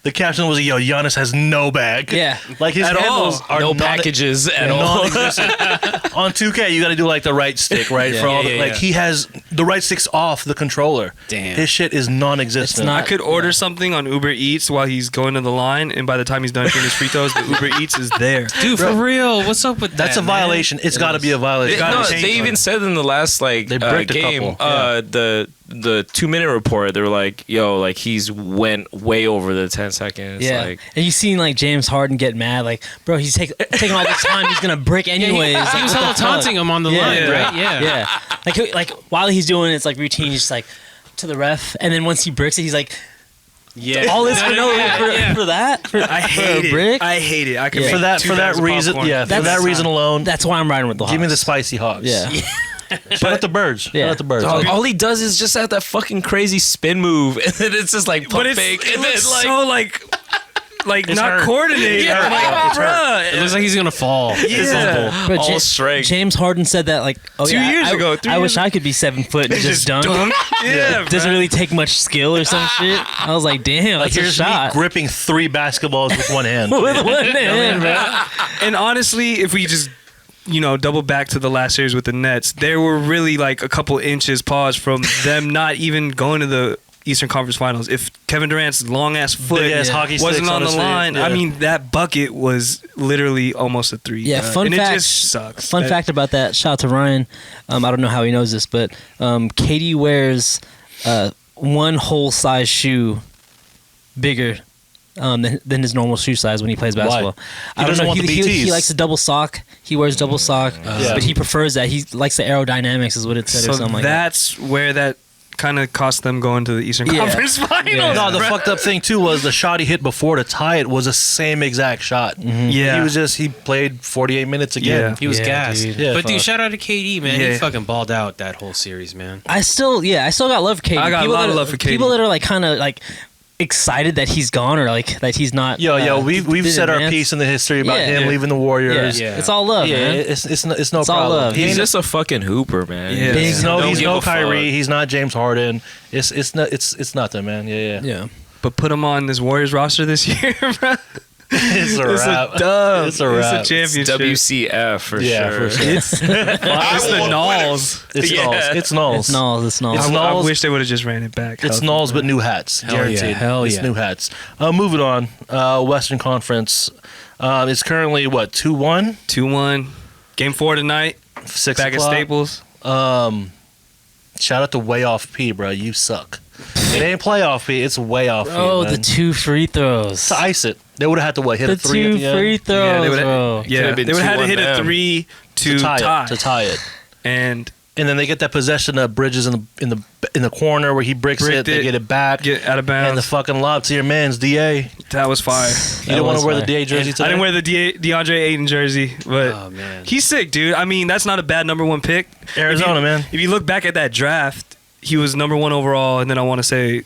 the caption was, "Yo, Giannis has no bag." Yeah. like his At all. handles are No non- packages at all. non-existent. On 2K, you got to do like the right stick, right? Yeah. For all Yeah, the, yeah, like yeah. he has the right stick's off the controller. Damn. His shit is non-existent. It's not- I could order something on Uber Eats while he's going to the line, and by the time he's done shooting his free throws, the Uber Eats is there. Dude, for real, what's up with That's that? a violation. It's got to be a violation. gotta No, change they it. even said in the last like They bricked a game, couple, yeah. the 2-minute report, they were like, "Yo, like he's went way over the 10 seconds." Yeah, Like, and you seen like James Harden get mad, like, bro, he's taking all this time. He's gonna brick anyways. He Like, was what the hella fuck? taunting him on the line, Yeah. right? Yeah. Yeah, like while he's doing it, it's like routine. He's just like to the ref, and then once he bricks it, he's like, Yeah. all this for no for that. I hate it. brick. I hate it. I can Yeah. make For that 2 bags of reason, popcorn. yeah. For That's- that reason alone, That's why I'm riding with the Hawks. give me the spicy Hawks. Yeah, Shout out the birds. Yeah. Shout out the birds. all he does is just have that fucking crazy spin move, and then it's just like pump But it's fake, it and then looks like so like It's not hurt. coordinated. Yeah. I'm like, bruh. It looks like he's gonna fall. Yeah. But all strength. James Harden said that like 2 years ago, 3 I years wish I could be 7 foot and just dunk. Yeah, Doesn't really take much skill or some shit. I was like, damn, Like that's a here's me shot. gripping 3 basketballs with one hand. With one hand, bro. And honestly, if we just double back to the last series with the Nets, there were really like a couple inches pause from them not even going to the Eastern Conference Finals. If Kevin Durant's long ass foot Big ass hockey sticks wasn't on the his feet. line, Yeah. I mean that bucket was literally almost a 3. Yeah, fun and fact. it just sucks. Fun That- fact about that. Shout out to Ryan. I don't know how he knows this, but KD wears one whole size shoe bigger than his normal shoe size when he plays basketball. He doesn't want the He BTs. likes a double sock. He wears double sock, Yeah. but he prefers that. He likes the aerodynamics, is what it said, So or something like that. that's where that kind of cost them going to the Eastern Yeah. Conference Finals. Yeah. No, the fucked up thing too was the shot he hit before to tie it was the same exact shot. Yeah. He played 48 minutes again. Yeah. He was Yeah, gassed. dude. Yeah, But dude, fuck. shout out to KD, man. Yeah. He fucking balled out that whole series, man. I still got love for KD. I got a People lot that of are- love for KD. People that are like kind of like excited that he's gone or like that he's not. We've been said our advanced. piece in the history about Yeah. him Yeah. leaving the Yeah. Warriors. Yeah. It's all love, Yeah, man. it's no It's all problem. love. he's just a fucking hooper, man. Yeah. Big- He's no Don't give a Kyrie. fuck. He's not James Harden. It's nothing, man. Yeah. Yeah. But put him on this Warriors roster this year, bro. It's a It's wrap. a dub. It's a wrap. It's a championship. WCF for Yeah, sure. for sure. It's the Knalls. It's Yeah. Knalls. It's Knalls. It's Knalls. It's Knalls. It's I Knalls. wish they would have just ran it back. It's Knalls, but new hats. Hell yeah, Guaranteed. hell It's yeah. new hats. Moving on. Western Conference. It's currently, 2-1? 2-1. Game 4 tonight. 6 Back at o'clock. Staples. Shout out to Way Off P, bro. You suck. It ain't playoff P. It's Way Off P. Oh, man. the 2 free throws. To ice it. They would have had to hit The a 3 at 2 the end. free Yeah, throws, they would've- bro. Yeah, Could've been they would have had to 2-1 hit a them. 3 to tie. To tie it. And And then they get that possession of Bridges in the corner where he bricks it. They get it back. Get out of bounds. And the fucking lob to your man's DA. That was fire. You don't want to wear the DA jersey today? I didn't wear the DeAndre Ayton jersey, but Oh, man. he's sick, dude. I mean, that's not a bad number 1 pick. Arizona, man. If you look back at that draft, he was number 1 overall, and then I want to say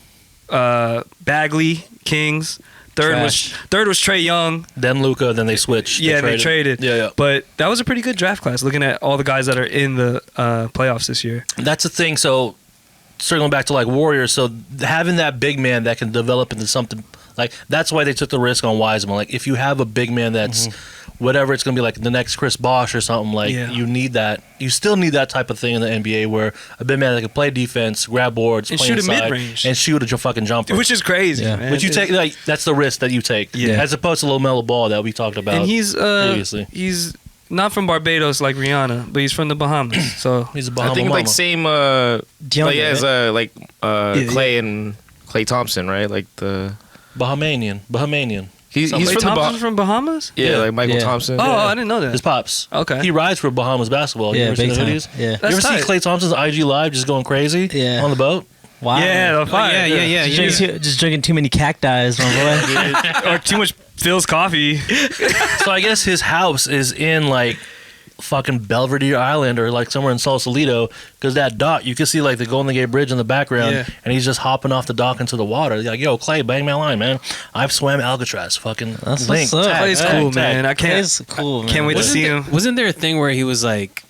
Bagley, Kings. Third was Trae Young. Then Luka, then they switched. They traded. Yeah. But that was a pretty good draft class, looking at all the guys that are in the playoffs this year. That's the thing. So, circling back to like Warriors, so having that big man that can develop into something like that's why they took the risk on Weisman. Like, if you have a big man that's whatever it's gonna be, like the next Chris Bosh or something, like you need that. You still need that type of thing in the NBA where a big man that can play defense, grab boards, and play shoot inside, a mid-range, and shoot a fucking jumper, which is crazy. Yeah. Man. But you take like that's the risk that you take, as opposed to LaMelo Ball that we talked about. And he's previously. He's not from Barbados like Rihanna, but he's from the Bahamas. So He's a Bahama I think mama. like same Clay and Clay Thompson, right? Like the Bahamian. he's Clay from the Thompson's from Bahamas. yeah, like Michael Yeah. Thompson. Oh, I didn't know that. His pops. Okay. He rides for Bahamas basketball. You Yeah, ever seen big the time. videos? Yeah. You That's ever see tight. Klay Thompson's IG live just going crazy Yeah. on the boat? Wow. Yeah, the fire. yeah. Just drinking too many cacti, my boy. or too much Phil's coffee. So I guess his house is in like fucking Belvedere Island or like somewhere in Sausalito, because that dock you can see like the Golden Gate Bridge in the background, Yeah. and he's just hopping off the dock into the water. He's like, yo, Clay, bang my line, man. I've swam Alcatraz. Fucking That's link. what's up. Tag, Clay's tag, cool, tag. man. I It's cool, man. can't wait to see him. Wasn't there a thing where he was like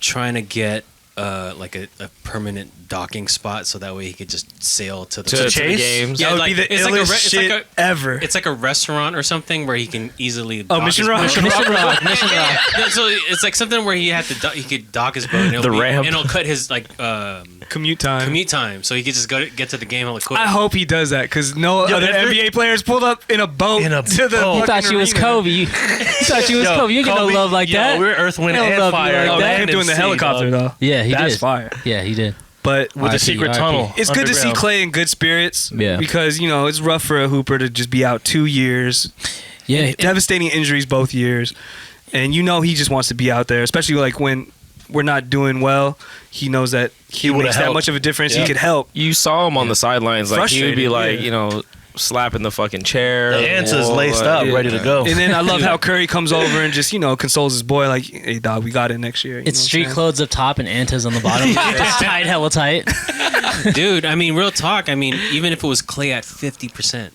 trying to get like a permanent docking spot so that way he could just sail to the To Chase? the games. Yeah, That would like, be the it's like a illest re- it's shit like a- ever. It's like a restaurant or something where he can easily. Oh, dock Mission his Rock? boat. Mission Rock. No, so it's like something where he had to he could dock his boat and The ramp. and it'll cut his like Commute time. commute time so he could just get to the game hella quick. I hope he does that because no Yo, other if there- NBA players pulled up in a boat In a to the boat. You thought you was fucking arena. Kobe. You thought you was Kobe. You get no love like that. We're Earth, Wind, They don't and love you Fire. like Oh, that. they land him doing and the sea, helicopter dog. though. Yeah, he That's did. fire. Yeah, he did. But With the RIP, secret RIP. tunnel. it's good to see underground. Clay in good spirits. Yeah. Because it's rough for a hooper to just be out 2 years. Yeah, Devastating injuries both years, and he just wants to be out there, especially like when we're not doing well. He knows that he would've makes that helped. much of a difference. Yeah. He could help. You saw him on the sidelines, like he would be Frustrated, like, yeah. slapping the fucking chair. The ants is wall, laced up, ready to go. And then I love how Curry comes over and just consoles his boy, like, "Hey dog, we got it next year." You it's know what street I'm saying? clothes up top and Antas on the bottom. Just tight, hella tight. Dude, I mean, real talk. I mean, even if it was Clay at 50%,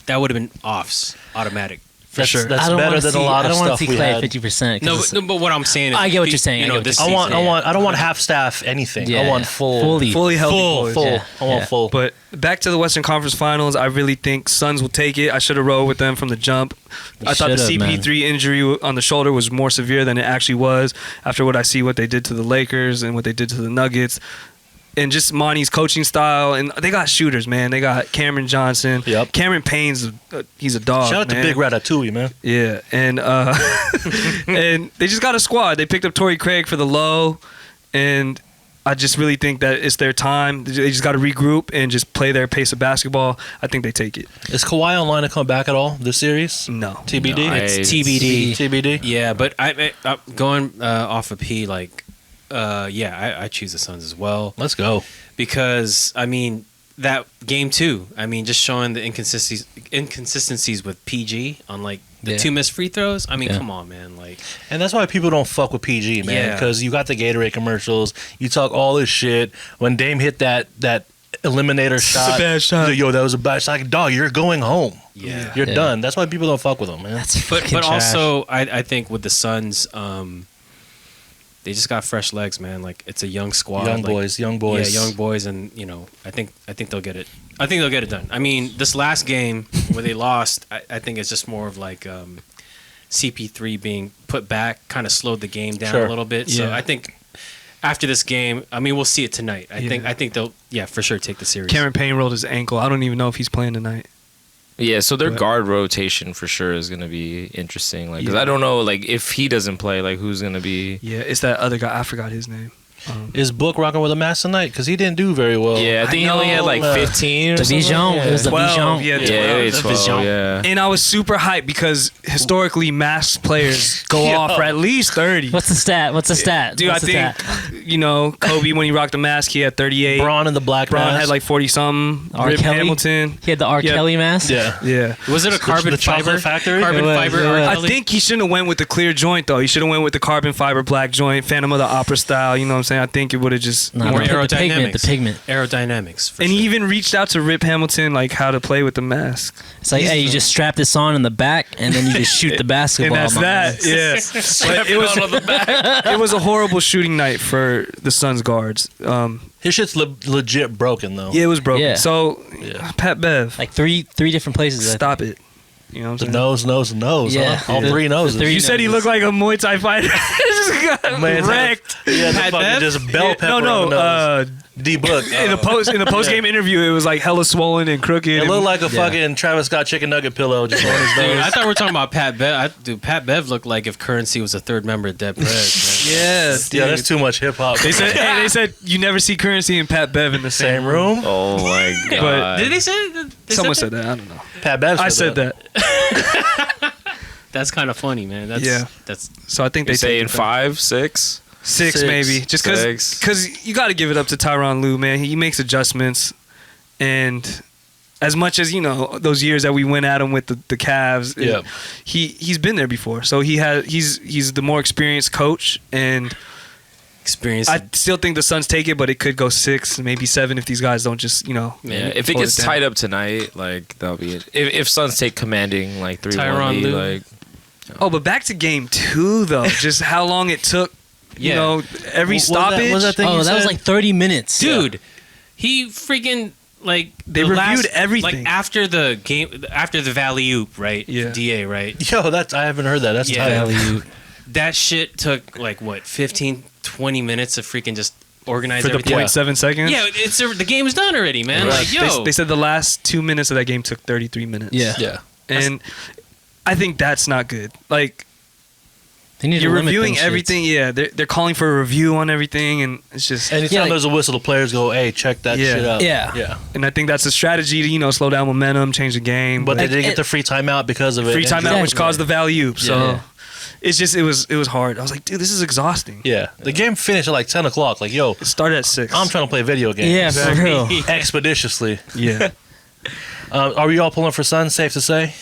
that would have been offs automatic. For sure. I That's don't better wanna than see, a lot I of don't want stuff to see we Clay had. at 50%. No, but what I'm saying is, I get what you're saying. I get what this you're saying. season, I don't want half staff anything. I want fully fully healthy boys. full. Yeah. I want Yeah. full. But back to the Western Conference Finals, I really think Suns will take it. I should have rolled with them from the jump. I thought the should've, man. CP3 injury on the shoulder was more severe than it actually was after what they did to the Lakers and what they did to the Nuggets. And just Monty's coaching style, and they got shooters, man. They got Cameron Johnson. Yep. Cameron Payne's he's a dog. Shout out man. to Big Ratatouille, man. Yeah, and and they just got a squad. They picked up Torrey Craig for the low, and I just really think that it's their time. They just got to regroup and just play their pace of basketball. I think they take it. Is Kawhi online to come back at all this series? No. TBD? Nice. it's TBD. TBD? Yeah, but I going off of P, like, I choose the Suns as well Let's go. because I mean that game 2. I mean, just showing the inconsistencies with PG on like the Yeah. 2 missed free throws. I mean, Yeah. come on, man. Like, And that's why people don't fuck with PG, man. Yeah. Because you got the Gatorade commercials. You talk all this shit. When Dame hit that eliminator shot. bad shot. Yo, that was a bad shot. Like, dog, you're going home. yeah. You're Yeah. done. That's why people don't fuck with him, man. That's But fucking trash. also, I think with the Suns, they just got fresh legs, man. Like, it's a young squad, young like, boys. Yeah, young boys, and I think they'll get it. I think they'll get it done. I mean, this last game where they lost, I think it's just more of like CP3 being put back, kind of slowed the game down Sure. a little bit. So Yeah. I think after this game, I mean, we'll see it tonight. I think they'll, for sure take the series. Cameron Payne rolled his ankle. I don't even know if he's playing tonight. Yeah, so their But- guard rotation for sure is going to be interesting. Like, because Yeah. I don't know, like, if he doesn't play, like, who's going to be. Yeah, it's that other guy. I forgot his name. Is Book rocking with a mask tonight? Because he didn't do very well. Yeah, I think he only had like 15 or The something. Vision. It was the 12, Vision. yeah, Yeah, it was The 12, Vision. yeah. And I was super hyped because historically masked players go off for at least 30. What's the stat? Dude, What's the I think, you know, Kobe, when he rocked the mask, he had 38. Braun in the black Braun mask. had like 40-something. R. Rip Kelly? Hamilton. He had the R. Yeah. Kelly mask. Yeah. Yeah. Was it a carbon the chocolate fiber factory? Carbon It was, fiber. yeah. R. I Kelly? think he shouldn't have went with the clear joint though. He should have went with the carbon fiber black joint, Phantom of the Opera style. You know what I'm saying? I think it would have just Nah, More the pigment. The aerodynamics. pigment. Aerodynamics. For And sure. he even reached out to Rip Hamilton like how to play with the mask. It's like, hey, you just strap this on in the back, and then you just shoot the basketball. And that's my man. that. Yeah. But it was a horrible shooting night for the Suns guards. His shit's legit broken though. Yeah, it was broken. Yeah. So Yeah. Pat Bev, Like three different places. I stop it. You know what The I'm saying? nose. Yeah. Huh? All The- three the noses. three- You said he looked like a Muay Thai fighter. Just got Man, wrecked. Yeah, Pat fucking Bev? just bell pepper. No, on the nose. D-Book. in the post game interview, it was like hella swollen and crooked. It and- looked like a fucking Travis Scott chicken nugget pillow just on his Dude, nose. I thought we were talking about Pat Bev. Dude, Pat Bev looked like if Currency was a third member of Dead Prez. yeah, Yeah, that's too much hip hop. They said hey, they said you never see Currency and Pat Bev in the Same room. Oh my god. Did they say that? Someone said that. I don't know. Pat Bev. I said that. That's kind of funny, man. That's, Yeah. That's So I think They they say take in it back. 5, 6. Six maybe, just Six. because you got to give it up to Tyronn Lue, man. He makes adjustments, and as much as you know those years that we went at him with the Cavs, Yeah. he's been there before, so he's the more experienced coach, and experience. I still think the Suns take it, but it could go 6, maybe 7 if these guys don't just Yeah, if it hold gets down. tied up tonight, like that'll be it. If Suns take commanding like 3-1 Tyronn lead, Lue. like Oh, but back to game 2 though, just how long it took. You Yeah. know, every Was that- stoppage. was that thing Oh, you that was said? like 30 minutes. Dude, he freaking like They the reviewed everything. Like after the game, after the Valley Oop, right? Yeah. Da, right? Yo, that's I haven't heard that. That's Yeah. tight. Alley-oop. That shit took like what 15, 20 minutes to freaking just organize for the everything. 0.7 seconds. Yeah, it's the game's done already, man. Right. Like, yo, They said the last 2 minutes of that game took 33 minutes. Yeah. Yeah. And I think that's not good. Like, They need to you're limit reviewing them shits. everything. Yeah, they're calling for a review on everything, and it's just. Anytime Yeah, like- there's a whistle, the players go, "Hey, check that Yeah. shit out." Yeah. Yeah. And I think that's a strategy to slow down momentum, change the game. But they Like, didn't it- get the free timeout because of it. free timeout, which Exactly. caused the value oop. So Yeah. it's just it was hard. I was like, dude, this is exhausting. Yeah. The game finished at like 10 o'clock. Like, yo, It started at 6. I'm trying to play video games. Yeah, for real. Expeditiously. Yeah. Are we all pulling for Suns? Safe to say.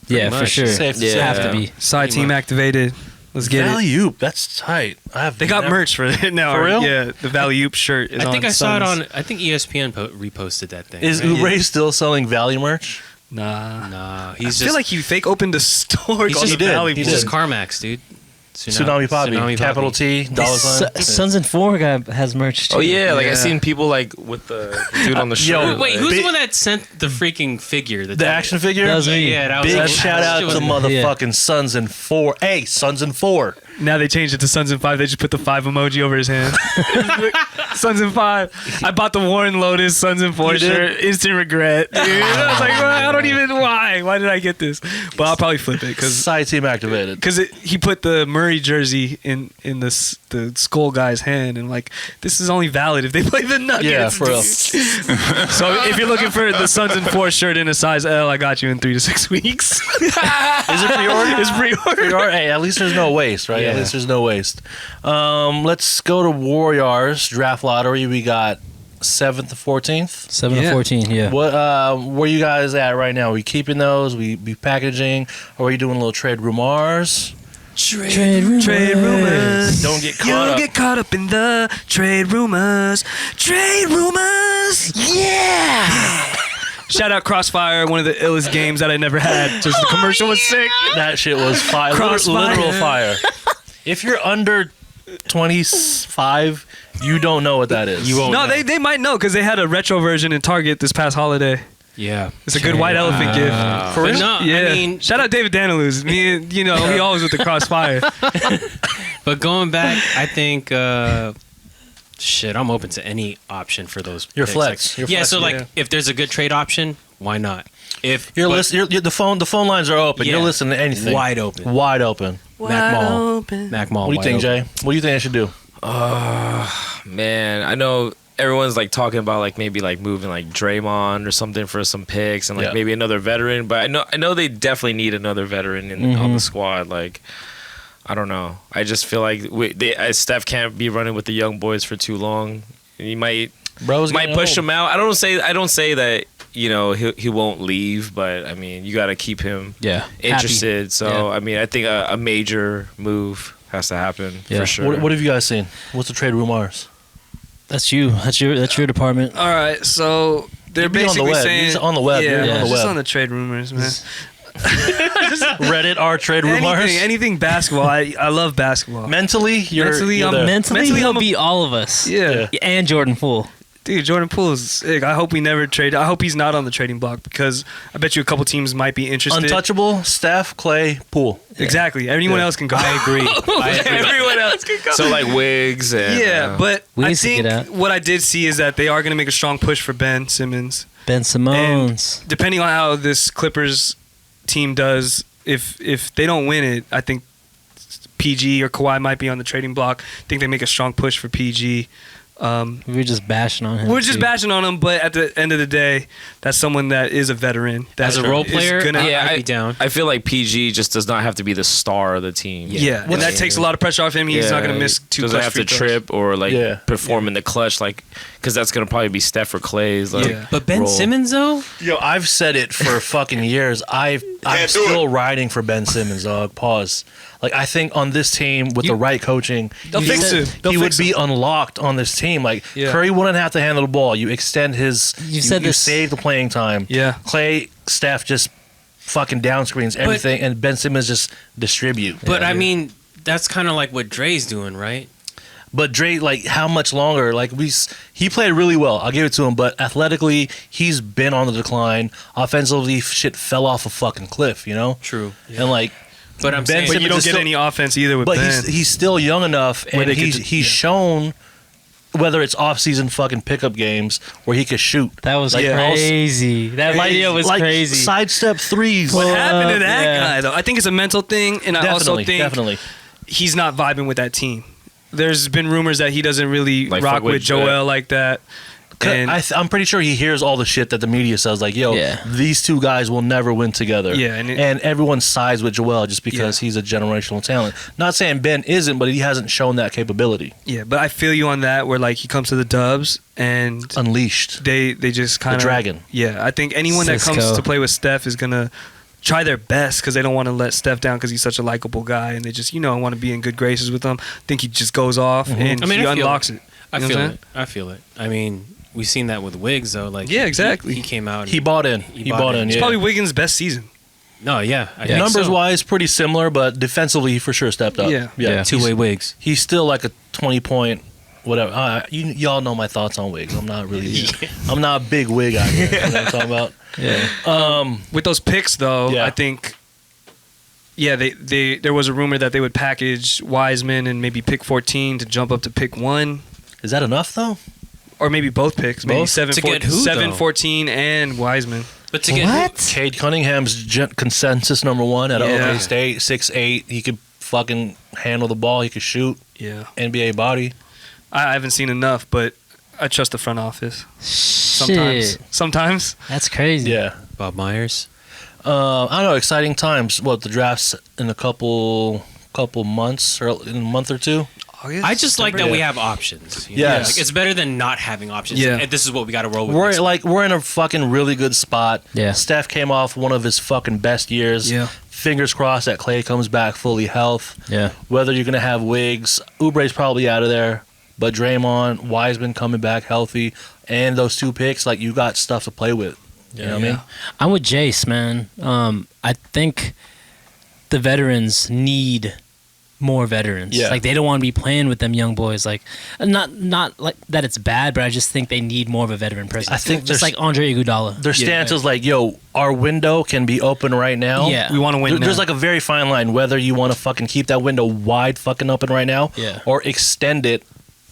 Yeah, for much. sure. Safe to Yeah. say. Have to be. Side Pretty team much. activated. Let's get it. Valley Oop. That's tight. They got merch for it now. For real? Yeah, the Valley Oop shirt is I think on I saw it Suns. on. I think ESPN reposted that thing. Is right? Oubre still selling Valley merch? Nah. Nah, I he's feel just like he fake opened a store He on just the did. Valley. He he's did. just CarMax, dude. Tsunami Poppy. Capital T. Dollar sign. Sons and Four guy has merch too. oh yeah, like I Yeah. seen people like with the dude on the Yo, shirt. Wait, like- who's Big- the one that sent the freaking figure? The action figure? That was me. Yeah, that was Big that shout out shit to was- motherfucking Sons and 4. Hey, Sons and 4. Now they changed it to Suns and 5. They just put the 5 emoji over his hand. Suns and 5. I bought the Warren Lotus Suns and 4 You did? shirt. Instant regret. Dude. I was like, well, I don't even why. Why did I get this? But I'll probably flip it because Side team activated. he put the Murray jersey in the Skull guy's hand, and like this is only valid if they play the Nuggets. Yeah, for real. So if you're looking for the Suns and 4 shirt in a size L, I got you in 3 to 6 weeks. Is it pre-order? It's pre-order. Pre-order? Hey, at least there's no waste, right? At Yeah. least there's no waste. Let's go to Warriors draft lottery. We got 7th to 14th. 7 Yeah. to 14. Yeah. What? Where you guys at right now? Are we keeping those? We packaging? Or are you doing a little trade rumors? Trade rumors. Trade rumors. Don't get You caught don't up. get caught up in the trade rumors. Trade rumors. Yeah. Shout out Crossfire, one of the illest games that I never had. Just the commercial was sick. That shit was fire. Crossfire. Literal fire. If you're under 25, you don't know what that is. You won't. No, know. they might know because they had a retro version in Target this past holiday. Yeah. It's a good white elephant gift. For But real? no, Yeah. I mean, Shout out David Daniluz. Me and, we always with the Crossfire. but going back, I think. Shit, I'm open to any option for those. Your picks. flex. Like, Your yeah, flex, so like yeah. if there's a good trade option, why not? If You're but listening. The phone lines are open. You're Yeah. listening to anything. wide open. Wide open. Mac Mall. Mac Mall. What do you wide think, open. Jay? What do you think I should do? Man, I know everyone's like talking about like maybe like moving like Draymond or something for some picks and like maybe another veteran, but I know they definitely need another veteran on the squad. Like, I don't know. I just feel like Steph can't be running with the young boys for too long. He might push him out. I don't say that, you know, he won't leave, but I mean, you got to keep him interested. Happy. So I mean, I think a major move has to happen for sure. What have you guys seen? What's the trade rumors? That's you. That's your department. All right, so they're be on the basically web. saying He's on the web. Yeah, You're on the just web. on the trade rumors, man. Reddit, our trade rumors. Anything basketball. I love basketball. Mentally, you're there. Mentally, Mentally, he'll I'm a- beat all of us. Yeah. And Jordan Poole. Dude, Jordan Poole is sick. I hope we never trade. I hope he's not on the trading block because I bet you a couple teams might be interested. Untouchable, Steph, Clay, Poole. Exactly. Anyone else can go. I agree. Everyone else can go. So like Wiggs and Yeah, but We I need to get think out. what I did see is that they are going to make a strong push for Ben Simmons. Ben Simmons. Depending on how this Clippers team does, if they don't win it, I think PG or Kawhi might be on the trading block. I think they make a strong push for PG. We were just bashing on him. We're just too. bashing on him, but at the end of the day, that's someone that is a veteran. That As a role is player, gonna- I'd be down. I feel like PG just does not have to be the star of the team. yeah, and that takes a lot of pressure off him. He's not going to miss two doesn't clutch have to free throws. trip or like Yeah. perform in the clutch, like because that's gonna probably be Steph or Clay's. Like, Yeah. But Ben role. Simmons though, Yo, I've said it for fucking years. I'm still riding for Ben Simmons, dog. Pause. Like, I think on this team with the right coaching, They'll he fix would- it. They'll he would fix be it. unlocked on this team. Like, Yeah. Curry wouldn't have to handle the ball. You extend his. You said this- save the playing time. Yeah. Clay, Steph just fucking down screens everything, and Ben Simmons just distribute. but I mean that's kind of like what Dre's doing, right? But Dre, like, how much longer? Like, he played really well. I'll give it to him. But athletically, he's been on the decline. Offensively, shit fell off a fucking cliff, you know? True. And, like, But I'm Ben saying, But you Simmons don't is get still- any offense either with but Ben. he's still young enough, Where and they could he's shown, whether it's off-season fucking pickup games where he could shoot. That was Like, crazy. That video was like crazy. sidestep threes. What happened to that yeah. guy, though? I think it's a mental thing, and I also think Definitely. he's not vibing with that team. There's been rumors that he doesn't really Like, rock fuck with with Joel like that. And I'm pretty sure he hears all the shit that the media says. Like, yo, Yeah. these two guys will never win together. Yeah, and everyone sides with Joel just because Yeah. he's a generational talent. Not saying Ben isn't, but he hasn't shown that capability. yeah, but I feel you on that. Where like he comes to the Dubs and Unleashed. they just kind of dragon. Yeah, I think anyone that comes Cisco. to play with Steph is gonna try their best because they don't want to let Steph down because he's such a likable guy and they just want to be in good graces with him. I think he just goes off and I mean, he I feel unlocks it. I You know feel what I'm it. I feel it. I mean, we've seen that with Wiggs though. Like, Yeah, exactly. He came out. And, He bought in. He bought in. It's Yeah. probably Wiggins' best season. No, yeah. I think Numbers so. wise, pretty similar, but defensively, he for sure stepped up. Yeah. Yeah. Two-way Wiggs. He's still like a 20-point. Whatever. Y'all know my thoughts on Wiggs. I'm not really. I'm not a big wig out here. You know what I'm talking about? Yeah. With those picks, though, Yeah. I think, there was a rumor that they would package Weisman and maybe pick 14 to jump up to pick 1, Is that enough though? or maybe both picks, maybe Both? 7, To get who, though? 14, and Weisman. But to get What? Cade Cunningham's consensus number one at Yeah. Ohio State, 6'8". He could fucking handle the ball. He could shoot. Yeah, NBA body. I haven't seen enough, but I trust the front office. Shit. Sometimes. That's crazy. Yeah. Bob Myers. I don't know. Exciting times. What, the draft's in a couple months or in a month or two? August, I just like that Yeah. we have options. You know? Yes. Like, it's better than not having options. Yeah. And this is what we got to roll with. We're next like we're in a fucking really good spot. Yeah. Steph came off one of his fucking best years. Yeah. Fingers crossed that Clay comes back fully health. Yeah. Whether you're gonna have Wiggs, Oubre's probably out of there, but Draymond, Wiseman coming back healthy, and those two picks, like, you got stuff to play with. You know what I mean? I'm with Jace, man. I think the veterans need more veterans. Yeah. Like, they don't want to be playing with them young boys. Like, not like that it's bad, but I just think they need more of a veteran presence. I think just there's- like Andre Iguodala. Their stance is like, yo, our window can be open right now. Yeah. We want to win. There's now. like a very fine line whether you want to fucking keep that window wide fucking open right now, Yeah. or extend it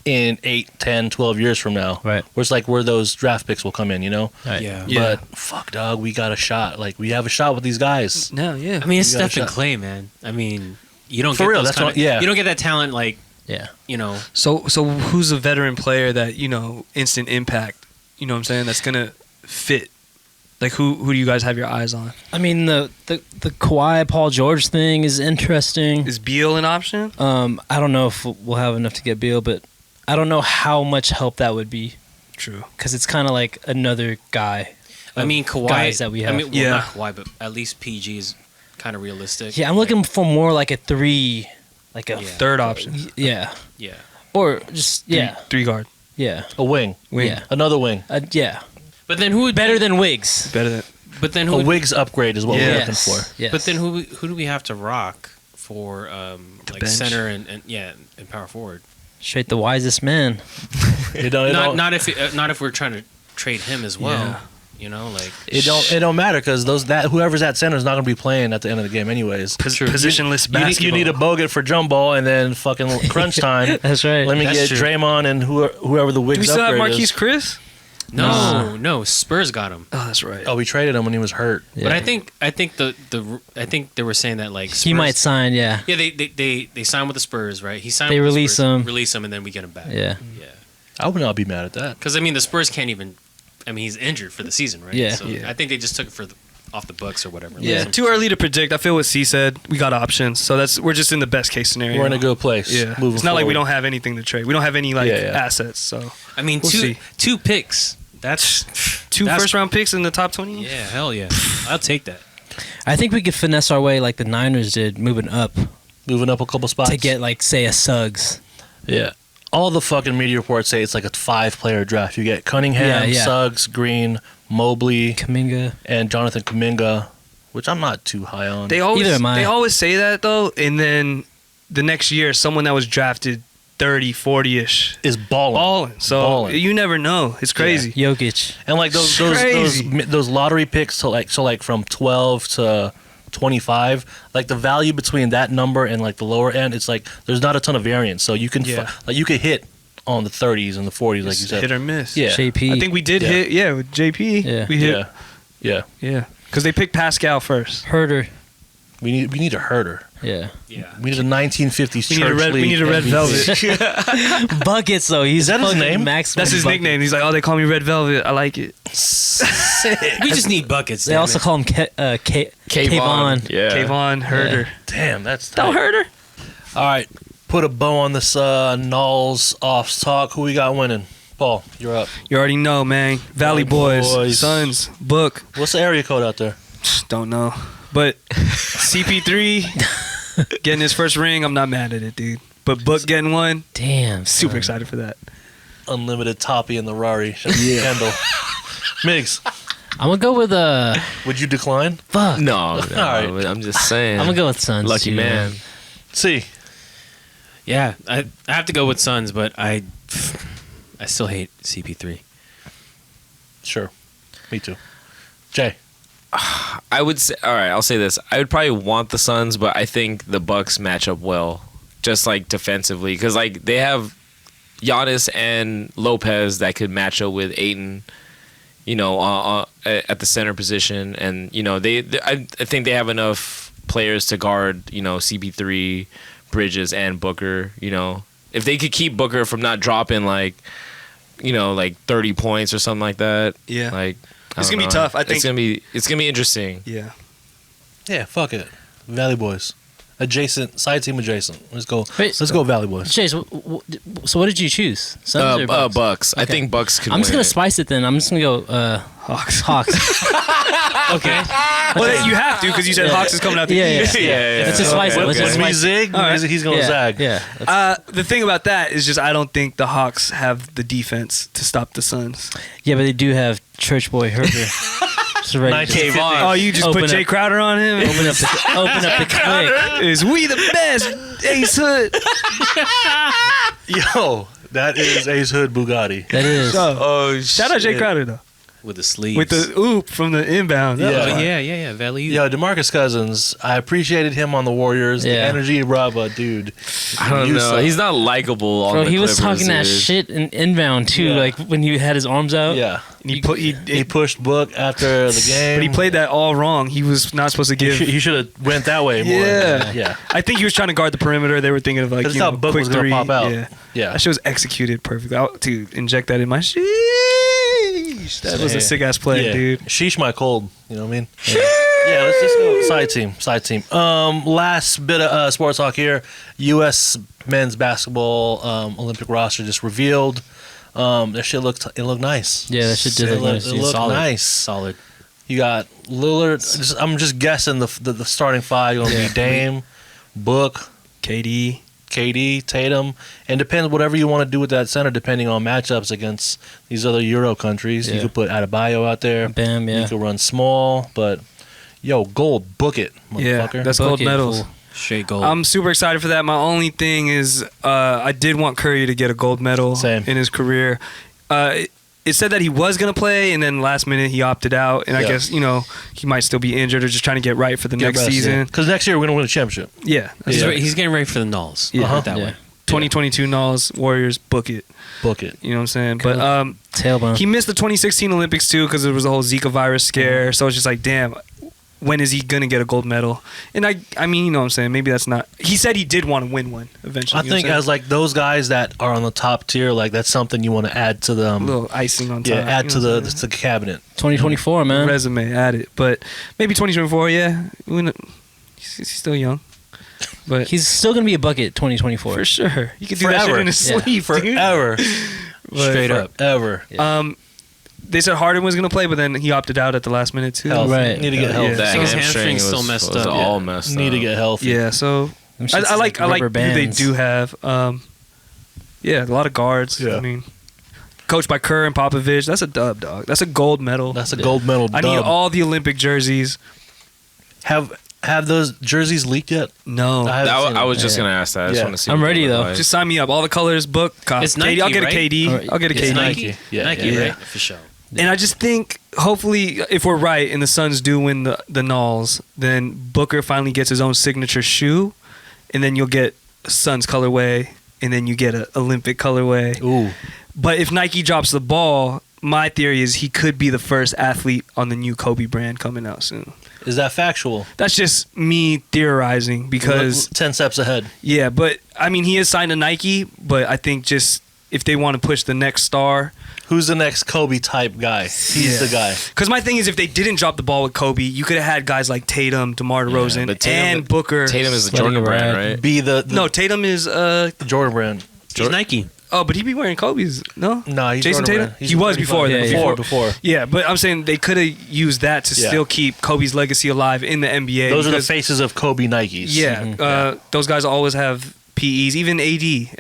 in 8, 10, 12 years from now. Right. Where it's like where those draft picks will come in, you know? Right. Yeah. Yeah. But fuck, dog, we got a shot. Like, we have a shot with these guys. No, yeah. I mean, it's You got a Steph and shot. Clay, man. I mean, you don't For get real, those that's kind what- of, yeah. You don't get that talent like Yeah. You know, So who's a veteran player that, instant impact, you know what I'm saying, that's going to fit? Like, who do you guys have your eyes on? I mean, the Kawhi Paul George thing is interesting. Is Beal an option? I don't know if we'll have enough to get Beal, but I don't know how much help that would be True. because it's kind of like another guy. I mean, Kawhi. Guys that we have. I mean, well, Yeah. not Kawhi, but at least PG is kind of realistic. Yeah, I'm looking for more like a 3, like a Yeah. Third option. yeah, Yeah. or just yeah, Three guard. yeah, A wing. Wing. yeah, Another wing. yeah. But then who would Better than Wiggs. Better than. But then A who? Would, Wiggs upgrade is what we're looking Yes. for. Yes. But then who do we have to rock for like bench. center and power forward? Straight the wisest man. It don't, Not if we're trying to trade him as well. Yeah. You know, like it don't matter because whoever's at center is not going to be playing at the end of the game anyways. Positionless basketball. You need a Bogut for jump ball and then fucking crunch time. That's right. Let me That's get true. Draymond and whoever the Wiggs Do we still have upgrade Marquise is. Chris? no, Spurs got him. Oh, that's right. Oh, we traded him when he was hurt. Yeah. But I think they were saying that like Spurs, He might sign. Yeah, Yeah, they signed with the Spurs, right? He signed. They with the release Spurs, him. release him, and then we get him back. yeah. yeah. I would not be mad at that. Because I mean, the Spurs can't even. I mean, he's injured for the season, right? Yeah. So Yeah. I think they just took it off the books or whatever. Yeah, too early to predict. I feel what C said. We got options, so we're just in the best case scenario. We're in a good place. Yeah, moving it's not like we forward. don't have anything to trade. We don't have any assets. So I mean, We'll see. two picks. That's two That's- first round picks in the top 20. yeah, hell yeah. I'll take that. I think we could finesse our way like the Niners did, moving up moving up a couple spots to get like say a Suggs. Yeah. All the fucking media reports say it's like a 5-player draft. You get Cunningham, Yeah. Suggs, Green, Mobley, Kaminga. and Jonathan Kuminga, which I'm not too high on. They Either am I. always say that though, and then the next year someone that was drafted 30, 40ish is balling. So Balling. you never know. It's crazy. Jokic. And like those Crazy. those lottery picks so like from 12 to 25, like the value between that number and like the lower end, it's like there's not a ton of variance. So you can like you could hit on the 30s and the 40s, like you said. Hit or miss. Yeah. JP. I think we did hit. With JP. Yeah. We hit. Yeah. Because they picked Pascal first. Herder. We need a herder. Yeah. Yeah. We need a 1950s We need a church red. We league need a red MVP. velvet. Buckets though. He's Is that his fucking name? Maximum That's his Bucket. nickname. He's like, oh, they call me Red Velvet. I like it. We just need buckets. They damn also it. call him Kayvon. Yeah. Kayvon Herder. Damn, that's Don't tight. hurt her. All right, put a bow on this Knowles offs talk. Who we got winning? Paul, you're up. You already know, man. Valley Boys, Suns, Book. What's the area code out there? Don't know. But CP3 getting his first ring, I'm not mad at it, dude. But Book getting one, Damn. super son. excited for that. Unlimited Toppy in the Rari. Kendall. Migs, I'm gonna go with would you decline? fuck. No, right. I'm just saying. I'm gonna go with Suns. Lucky too, man. See, Yeah, I have to go with Suns, but I still hate CP3. sure. Me too. Jay. I would say, all right, I'll say this. I would probably want the Suns, but I think the Bucks match up well, just like defensively, because like they have Giannis and Lopez that could match up with Ayton, you know, at the center position, and you know I think they have enough players to guard, you know, CP3, Bridges, and Booker. You know, if they could keep Booker from not dropping like, you know, like 30 points or something like that. Yeah. Like. It's don't gonna be know. tough. I think it's gonna be interesting. Yeah. Yeah, fuck it. Valley Boys. Adjacent, side team adjacent. Let's go. Wait, Let's go Valley Boys. Chase, so what did you choose? Suns or Bucks? Bucks. I Okay. think Bucks could. I'm just win gonna it. spice it then. I'm just gonna go Hawks. Hawks. Okay. Well, you have to because you said Hawks is coming out the Yeah, East. Yeah. Let's just spice it. When Let's just we spice it. zig, All right. he's going to zag. Yeah. The thing about that is just I don't think the Hawks have the defense to stop the Suns. Yeah, but they do have Church Boy Herder. Just ready to 1950. Oh, you just Open put Jay up. Crowder on him? open up the click. Is we the best Ace Hood? Yo, that is Ace Hood Bugatti. That is. So, Oh, shout out Jay shit. Crowder though. with the sleeves. with the oop from the inbound. That Yeah. was Oh, fire. yeah. Valley. Yo, DeMarcus Cousins, I appreciated him on the Warriors. The Yeah. energy he brought, but dude, I don't you know. suck. He's not likable on Bro, the he was Clippers, talking that dude. shit in inbound too, Yeah. like when he had his arms out. Yeah, And he pushed Book after the game, but he played that all wrong. He was not supposed to give. He should have went that way more. Yeah. yeah. I think he was trying to guard the perimeter. They were thinking of like, That's you how know, Book quick was gonna three. pop out. Yeah. Yeah. That shit was executed perfectly. To inject that in my sheesh. That was a sick ass play, Yeah. dude. Sheesh my cold. You know what I mean? Yeah, let's just go side team. Last bit of sports talk here. U.S. men's basketball Olympic roster just revealed. That shit looked nice. Yeah, that shit did It look looked, nice. it looked Solid. nice. Solid. You got Lillard. I'm just guessing the starting five going to be Dame, Book, KD. KD, Tatum, and depends whatever you want to do with that center, depending on matchups against these other Euro countries. You Yeah. could put Adebayo out there. Bam, yeah. You could run small, but yo, gold, book it, Yeah, motherfucker. that's Book gold it, medals. fool. Straight gold. I'm super excited for that. My only thing is, I did want Curry to get a gold medal Same. in his career. It said that he was gonna play, and then last minute he opted out. And I Yeah. guess he might still be injured or just trying to get right for the next season. Because next year we're gonna win a championship. Yeah, he's, Yeah. he's getting ready for the Nulls. Yeah. Put it that Yeah. way. 2022 Nulls Warriors, book it. Book it. You know what I'm saying? But Tailbone. he missed the 2016 Olympics too because there was the whole Zika virus scare. So it's just like, damn, when is he gonna get a gold medal? And I mean, you know what I'm saying? Maybe that's not. He said he did want to win one eventually. I you know think what I'm as like those guys that are on the top tier, like that's something you want to add to them. saying? A little icing on top. Yeah, add you to know what the I'm saying? cabinet. 2024, man. Resume, add it. But maybe 2024. Yeah, he's still young, but He's still gonna be a bucket 2024. for sure he could do that shit Forever. in his Yeah. sleep, dude. Forever. But- Straight up. Forever. They said Harden was gonna play, but then he opted out at the last minute too. Health. Right. Need to get Yeah. health. That So his hamstring hamstring's still was- messed was up. all Yeah. messed Need up. to get healthy. Yeah, so Them I shit's like rubber who they bands. do have. Yeah, a lot of guards. Yeah. I mean, coached by Kerr and Popovich. That's a dub, dog. That's a gold medal. That's a gold medal. I need dub. all the Olympic jerseys. Have those jerseys leaked yet? No, I haven't seen I them. was just Yeah. gonna ask that. I just Yeah. want to see. I'm what ready, they look though. like. just sign me up. All the colors, book, cop. It's KD, Nike, I'll get a right? KD. Alright. I'll get a It's KD. Nike. Yeah, Nike, yeah. right? For sure. And I just think, hopefully, if we're right and the Suns do win the Nulls, then Booker finally gets his own signature shoe, and then you'll get Suns colorway, and then you get an Olympic colorway. Ooh. But if Nike drops the ball, my theory is he could be the first athlete on the new Kobe brand coming out soon. Is that factual? That's just me theorizing because, 10 steps ahead. yeah, but I mean, he is signed to Nike, but I think just if they want to push the next star. Who's the next Kobe type guy? He's the guy. Because my thing is, if they didn't drop the ball with Kobe, you could have had guys like Tatum, DeMar DeRozan, but Tatum- and Booker. Tatum is the Letting Jordan it brand, ride. right? Be the No, Tatum is Jordan brand. He's Nike. oh, but he'd be wearing Kobe's. No, No, he's Jason Jordan Tatum. brand. He's He was 35. before. Yeah, then, yeah. Before. Yeah, but I'm saying they could have used that to Yeah. still keep Kobe's legacy alive in the NBA. Those are the because- faces of Kobe Nikes. Yeah, those guys always have PEs. Even AD,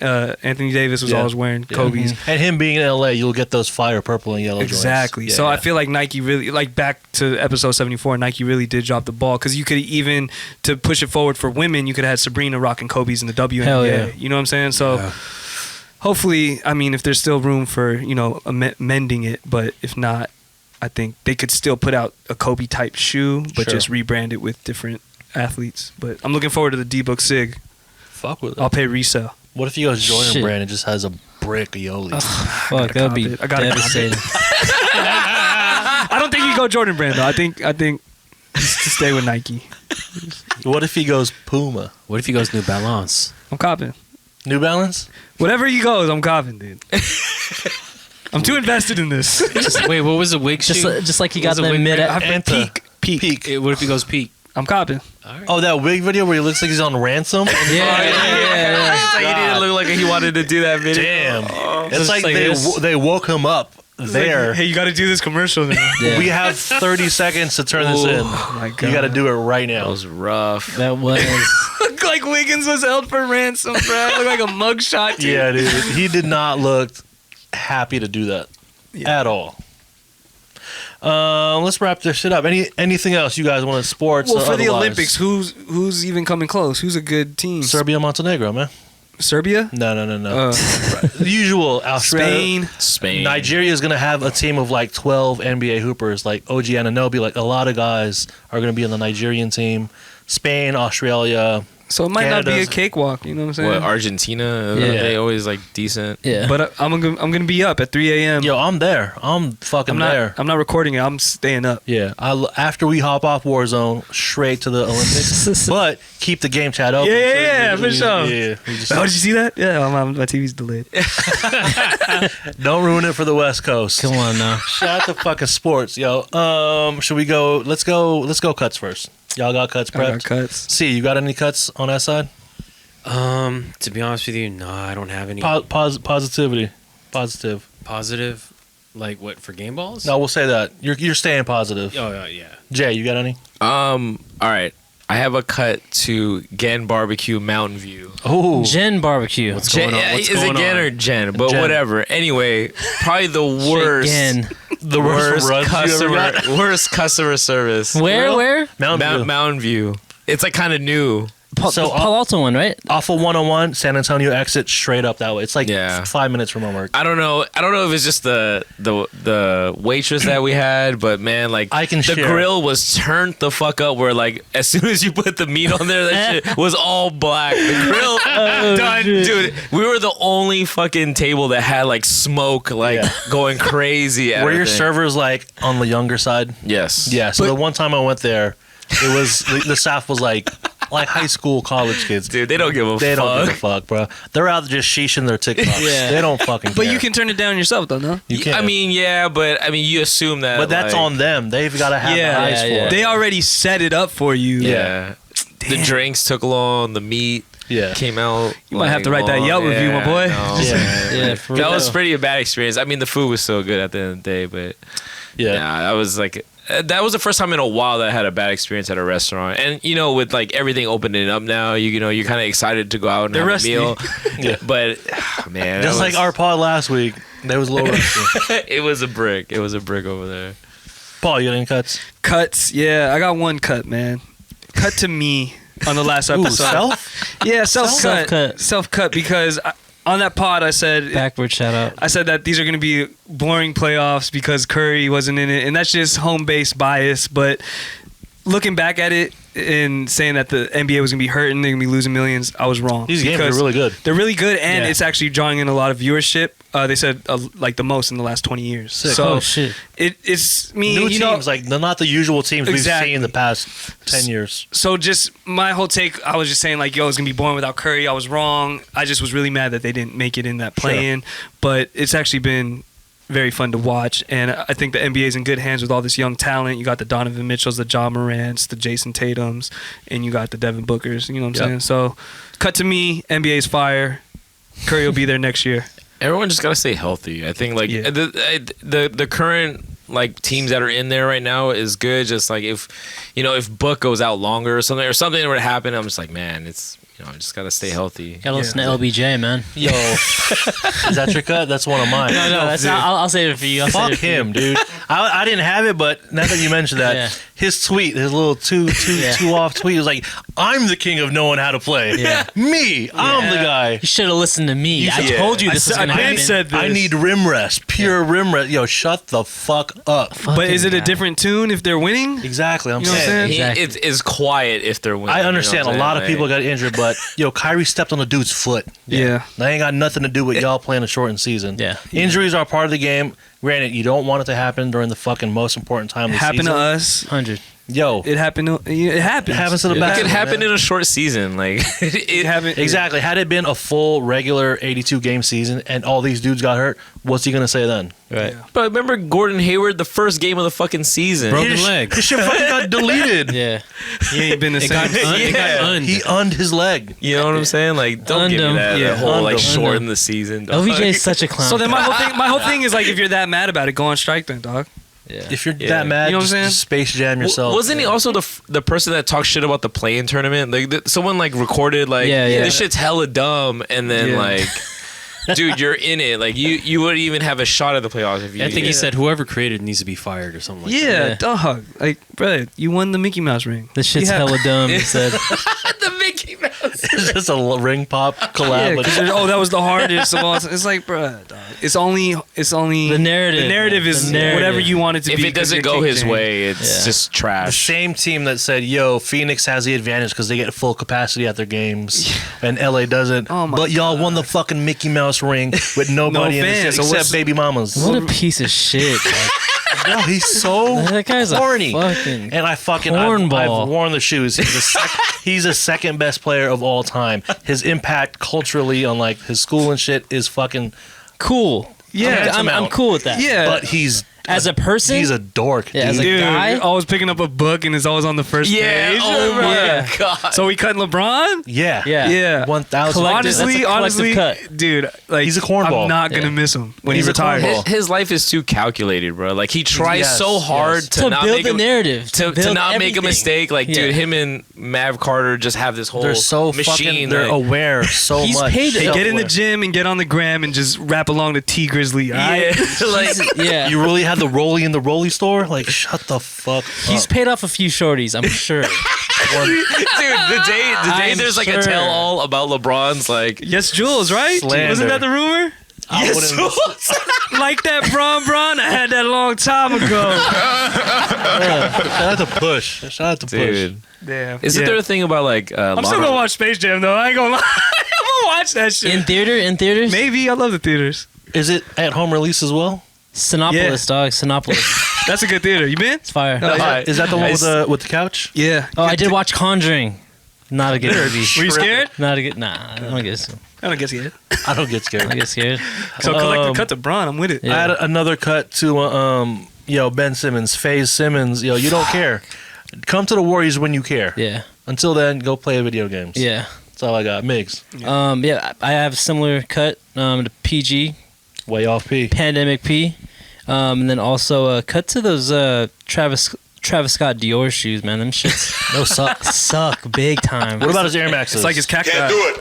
Anthony Davis was Yeah. always wearing Yeah. Kobe's. And him being in LA, you'll get those fire purple and yellow Exactly. joints. So Yeah, I yeah. feel like Nike really, like back to episode 74, Nike really did drop the ball because you could even, to push it forward for women, you could have had Sabrina rocking Kobe's in the WNBA. Hell yeah. You know what I'm saying? So hopefully, I mean, if there's still room for, mending it, but if not, I think they could still put out a Kobe type shoe, but Sure. just rebrand it with different athletes. But I'm looking forward to the D-Book Sig. Fuck with it. I'll pay resale. What if he goes Jordan Shit. brand and just has a brick of Yoli? Fuck, that would be I gotta cop it. devastating. I don't think you go Jordan brand though. I think just to stay with Nike. What if he goes Puma? What if he goes New Balance? I'm copping. New Balance? Whatever he goes, I'm copping, dude. I'm too invested in this. Wait, what was the wig Just, shoe? just like he What got was the the wig mid. brand? I have Anta. peak. What if he goes Peak? I'm copping. All right. Oh, that wig video where he looks like he's on ransom? Yeah. Like he didn't look like he wanted to do that video. Damn. It's Just like like this. they woke him up there. Hey, you got to do this commercial now. Yeah. We have 30 seconds to turn this in. Oh my god. You got to do it right That now. was rough. That was. Look like Wiggins was held for ransom, bro. Look like a mugshot. Dude. Yeah, dude. He did not look happy to do that at all. Let's wrap this shit up. Anything else you guys want in sports? Well, or for the otherwise? Olympics, who's even coming close? Who's a good team? Serbia, Montenegro, man. Serbia? No. The usual Australia. Spain. Nigeria is going to have a team of like 12 NBA hoopers, like OG Anunoby. Like a lot of guys are going to be on the Nigerian team. Spain, Australia. So it might not be a Canada's- cakewalk, you know what I'm saying? What, Argentina? Yeah. They always like decent. Yeah. But I'm gonna be up at 3 a.m. Yo, I'm there. I'm fucking there. I'm not recording it. I'm staying up. Yeah, after we hop off Warzone, straight to the Olympics. But keep the game chat open. Yeah, for sure. Yeah, we just- Oh, did you see that? Yeah, my TV's delayed. don't ruin it for the West Coast. Come on now. Shout out to fucking sports, yo. Should we go? Let's go cuts first. Y'all got cuts I got prepped? cuts. See, you got any cuts on that side? To be honest with you, no, I don't have any Positivity. Positive. positive. Like what for game balls? No, we'll say that. You're staying positive. Oh yeah. Jay, you got any? All right. I have a cut to Gen Barbecue Mountain View. Oh, Jen barbecue. What's going on? What's is going it Gen on? or Gen? But Gen. whatever. Anyway, probably the worst. Again. the Worst runs you ever customer, got? worst customer service. Where? Mountain View. Mountain View. It's like kind of new. So, The Palo Alto one, right? Off of 101, San Antonio exit straight up that way. It's like Yeah. 5 minutes from my work. I don't know if it's just the waitress that we had, but man, like I can the share. grill was turned the fuck up. Where like as soon as you put the meat on there, that shit was all black. The grill done, dude. We were the only fucking table that had like smoke, like Yeah. going crazy. At Were your everything. servers like on the younger side? Yes. Yeah. So the one time I went there, it was the staff was like high school, college kids. Dude, they don't give a They fuck. don't give a fuck, bro. They're out there just sheeshing their TikToks. Yeah. They don't fucking But care. you can turn it down yourself, though, no? You can. I mean, yeah, but I mean, you assume that. but that's like, on them. They've got to have Yeah, the eyes yeah, for yeah. it. They already set it up for you. Yeah. The drinks took long. The meat Yeah. came out. You might have to write that long. Yelp review, my boy. no, Yeah. man. Yeah, for That real. was pretty a bad experience. I mean, the food was so good at the end of the day, but Yeah. yeah, that was like that was the first time in a while that I had a bad experience at a restaurant. And you know, with like everything opening up now, you know, you're kind of excited to go out and They're have rusty. a meal. Yeah. But man, Just that like was- our pod last week. They was a little rusty. it was a brick. It was a brick over there. Paul, you got any cuts? Cuts. Yeah, I got one cut, man. Cut to me on the last Ooh, episode. self? Yeah, self Self-cut. cut. Self cut because on that pod I said Backward shout out. I said that these are going to be boring playoffs because Curry wasn't in it, and that's just home base bias. But looking back at it and saying that the NBA was going to be hurting, they're going to be losing millions, I was wrong. These games Because are really good. They're really good, and Yeah. it's actually drawing in a lot of viewership. They said like the most in the last 20 years. Sick. So Oh shit. it's me. New you know, teams, like they're not the usual teams Exactly. we've seen in the past 10 years. so just my whole take, I was just saying like, yo, it's gonna be boring without Curry. I was wrong. I just was really mad that they didn't make it in that play-in. But it's actually been very fun to watch, and I think the NBA is in good hands with all this young talent. You got the Donovan Mitchells, the Ja Morants, the Jason Tatums, and you got the Devin Bookers. You know what I'm Yep. saying? So, cut to me, NBA's fire. Curry will be there next year. Everyone just gotta stay healthy. I think like Yeah. the current like teams that are in there right now is good. Just like if Book goes out longer or something were to happen, I'm just like, man, it's I just gotta stay healthy. Gotta listen to LBJ, man. Yo, is that your cut? That's one of mine. No, that's not, I'll save it for you. I'll save Fuck it for you. him, dude. I didn't have it, but now that you mentioned that, Yeah. his tweet, his little two off tweet was like, "I'm the king of knowing how to play. Yeah. Me, I'm the guy. You should have listened to me. I should- told you I this was said- gonna I happen. said this. I need rim rest, pure rim rest. Yo, shut the fuck up. But is it a guy. different tune if they're winning? Exactly. I'm You know what I'm saying. saying? Exactly. It's quiet if they're winning. I understand you know a what I'm lot of saying? people got injured, but yo, Kyrie stepped on a dude's foot. Yeah. That ain't got nothing to do with y'all playing a shortened season. Yeah. Injuries are part of the game. Granted, you don't want it to happen during the fucking most important time of It the happened season. to us. 100. Yo, It happened. It happens. it happens to the It best. could of them, happen man. in a short season. Like It happened. Exactly. Had it been a full regular 82 game season and all these dudes got hurt, what's he gonna say then? Right. Yeah. But remember Gordon Hayward, the first game of the fucking season. Broken His- leg. His shit fucking got deleted. Yeah. He ain't been the It same. got it got unned. He unned his leg. You know what I'm saying? Like, don't give me Undum. that, Yeah, that whole like undum. shorten the season. dog. LBJ is such a clown. So then my whole thing is like, if you're that mad about it, go on strike then, dog. yeah. If you're Yeah. that mad, You know what I'm saying? just Space Jam yourself. Wasn't he also the person that talked shit about the play-in tournament? Like someone like recorded like, Yeah, yeah. this shit's hella dumb, and then Yeah. like, dude, you're in it. Like you wouldn't even have a shot at the playoffs if you. I think he said whoever created it needs to be fired or something like that. Yeah, Yeah. dog. Like, brother, you won the Mickey Mouse ring. This shit's Yeah. hella dumb. He said. the Mickey Mickey Mouse. It's just a ring pop collab. Yeah, with 'cause oh, that was the hardest of all. It's like, bruh, dog. It's only The narrative. The narrative is The narrative. whatever you want it to If be. it 'cause doesn't you're go King his James. way, it's Yeah. just the trash. same team that said, "Yo, Phoenix has the advantage because they get full capacity at their games, and LA doesn't." Oh my but y'all won the fucking Mickey Mouse ring with nobody in fans, it so except what's- baby mamas. What a piece of shit. No, he's so That guy's corny. a fucking And I've cornball. worn the shoes. He's the second best player of all time. His impact culturally on like his school and shit is fucking. cool. Yeah, I'm cool with that. Yeah. But he's As a person, he's a dork. Yeah, as dude. a Dude, guy? always picking up a book and is always on the first Yeah. page. Oh my Yeah. god. So we cutting LeBron? yeah, Yeah. Yeah. 1,000. Collective- Honestly, that's a honestly, collective cut. dude, like He's a cornball. I'm not gonna Yeah. miss him when He's he a retires. cornball. His life is too calculated, bro. Like he tries Yes, so hard yes. to, to not build make the a, narrative. to build not make a everything. mistake. Like, Yeah. dude, him and Mav Carter just have this whole They're so machine. fucking. They're that- aware so He's much. paid Hey, to- get in the gym and get on the gram and just rap along to T Grizzly. Alright? yeah, like Yeah. You really had the rollie in the rollie store? Like, shut the fuck He's up. paid off a few shorties, I'm sure. dude, the day I'm there's like a sure. tell all about LeBron's like. Yes, Jules, right? Slander. Wasn't that the rumor? I Yes, wouldn't- Like that Bron, I had that a long time ago. Shout out to Push. Shout out to Push. Dude, Damn. isn't there a thing about like? I'm still gonna watch Space Jam though. I ain't gonna lie. I'm gonna watch that shit. In theaters? Maybe I love the theaters. Is it at home release as well? Sinopolis, dog. Sinopolis. That's a good theater. You been? It's fire. Oh, yeah. Is that the one with the couch? Yeah. Oh, I did watch Conjuring. Not a good movie. Were you scared? Not a good. Nah, I don't get. I don't guess yet. I don't get I scared. get scared. So collect the cut to Bron. I'm with it. Yeah. I had another cut to Ben Simmons, FaZe Simmons. You don't care. Come to the Warriors when you care. Yeah, Until then, go play video games. yeah. That's all I got. Migs. Yeah. I have a similar cut to PG, Way off P. Pandemic P, and then also a cut to those Travis Scott Dior shoes, man. Them shits No suck. suck big time. What about his Air Maxes? It's like his cacti.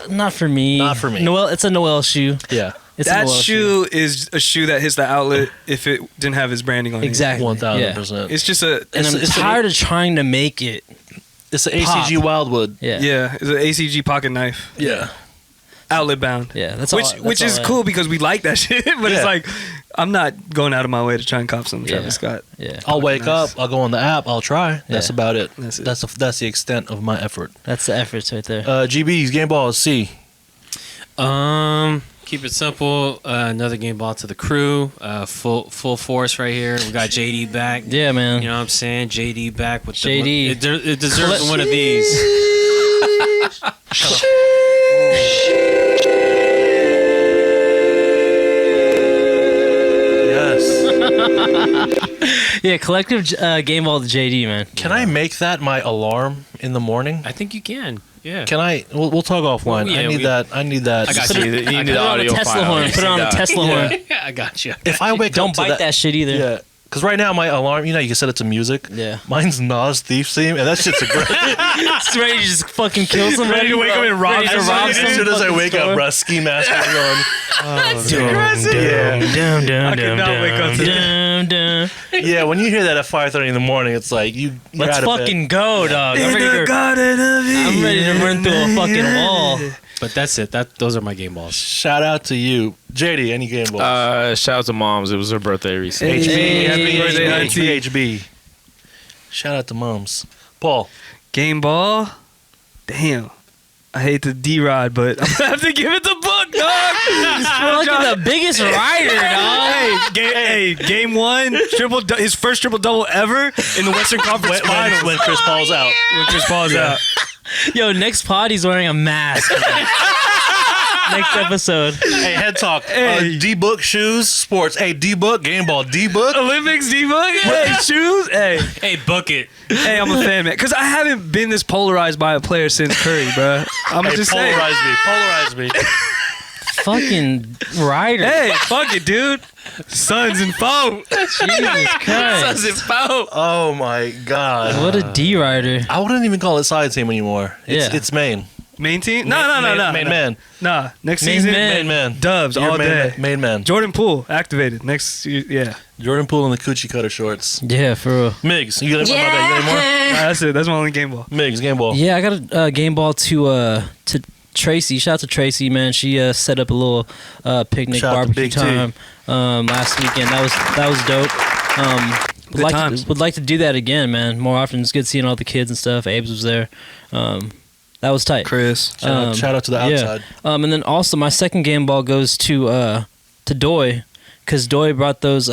Not for me. Not for me. Noel, it's a Noel shoe. Yeah. It's a That Noel shoe is a shoe that hits the outlet if it didn't have his branding on Exactly. 1,000%. it. It's just a And I'm tired of trying to make it. It's the Pop. ACG Wildwood. Yeah. yeah, it's an ACG pocket knife, Yeah. outlet bound. Yeah. That's Which all. That's which is all I- cool because we like that shit, but Yeah. it's like I'm not going out of my way to try and cop some Yeah. Travis Scott. Yeah. I'll wake Nice. up. I'll go on the app. I'll try. That's Yeah. about it. That's it. That's the extent of my effort. That's the efforts right there. GB's game ball is C. Keep it simple. Another game ball to the crew. Full force right here. We got JD back. Yeah, man. You know what I'm saying? JD back with JD. It deserves one of these. Yes. Yeah, collective game ball to JD, man. Can I make that my alarm in the morning? I think you can. Yeah. Can I? We'll talk offline. Yeah, I need that. I need that. I got You need Put the it on the audio Tesla file. horn. Put it on the Tesla horn. Yeah, I got you. If I wake Don't up to bite that shit either. Yeah. Because right now my alarm, you can set it to music. Yeah. Mine's Nas Thief theme, and that shit's a great. It's ready to just fucking kill somebody. Ready to wake up and rob Ready to somebody. rob As some soon as I fucking wake store. up, bruh, ski mask on. I could not wake up to that. Yeah, when you hear that at 5:30 in the morning, it's like you're Let's out of bed. fucking go, dog. I'm In ready the to, garden of I'm ready to run through a fucking wall. But that's it. Those are my game balls. Shout out to you, JD. Any game balls? Shout out to moms. It was her birthday recently. HB, Hey. happy birthday, auntie. HB. Shout out to moms. Paul. Game ball. Damn. I hate the D-Rod, but I'm gonna have to give it the book, dog. Fucking the biggest rider, dog. Game one, his first triple double ever in the Western Conference Finals When Chris Paul's out. when Chris Paul's out. Yo, next pod, he's wearing a mask. Next episode. Hey, head talk. Hey. D-Book shoes, sports. Hey, D-Book, game ball, D-Book. Olympics D-Book. Hey, shoes. Hey, Hey, bucket. hey, I'm a fan, man. Because I haven't been this polarized by a player since Curry, bro. I'm Hey, just saying. polarize me. Fucking rider. Hey, fuck it, dude. Sons and foe. Jesus Christ. Oh my God. What a D rider. I wouldn't even call it side team anymore. Yeah. It's main. Main team? No. Main man. Nah, next Main season, man. Main man. Dubs You're all day. Main man. Jordan Poole activated next. Yeah, Jordan Poole in the coochie cutter shorts. Yeah, for real. Migs, you got any more? that's it. That's my only game ball. Migs, game ball. Yeah, I got a game ball to Tracy. Shout out to Tracy, man. She set up a little picnic Shout out to barbecue Big T. time last weekend. That was dope. Good times. Would like to do that again, man. More often. It's good seeing all the kids and stuff. Abe's was there. That was tight. Chris. Shout out to the outside. Yeah. And then also my second game ball goes to Doy, because Doy brought those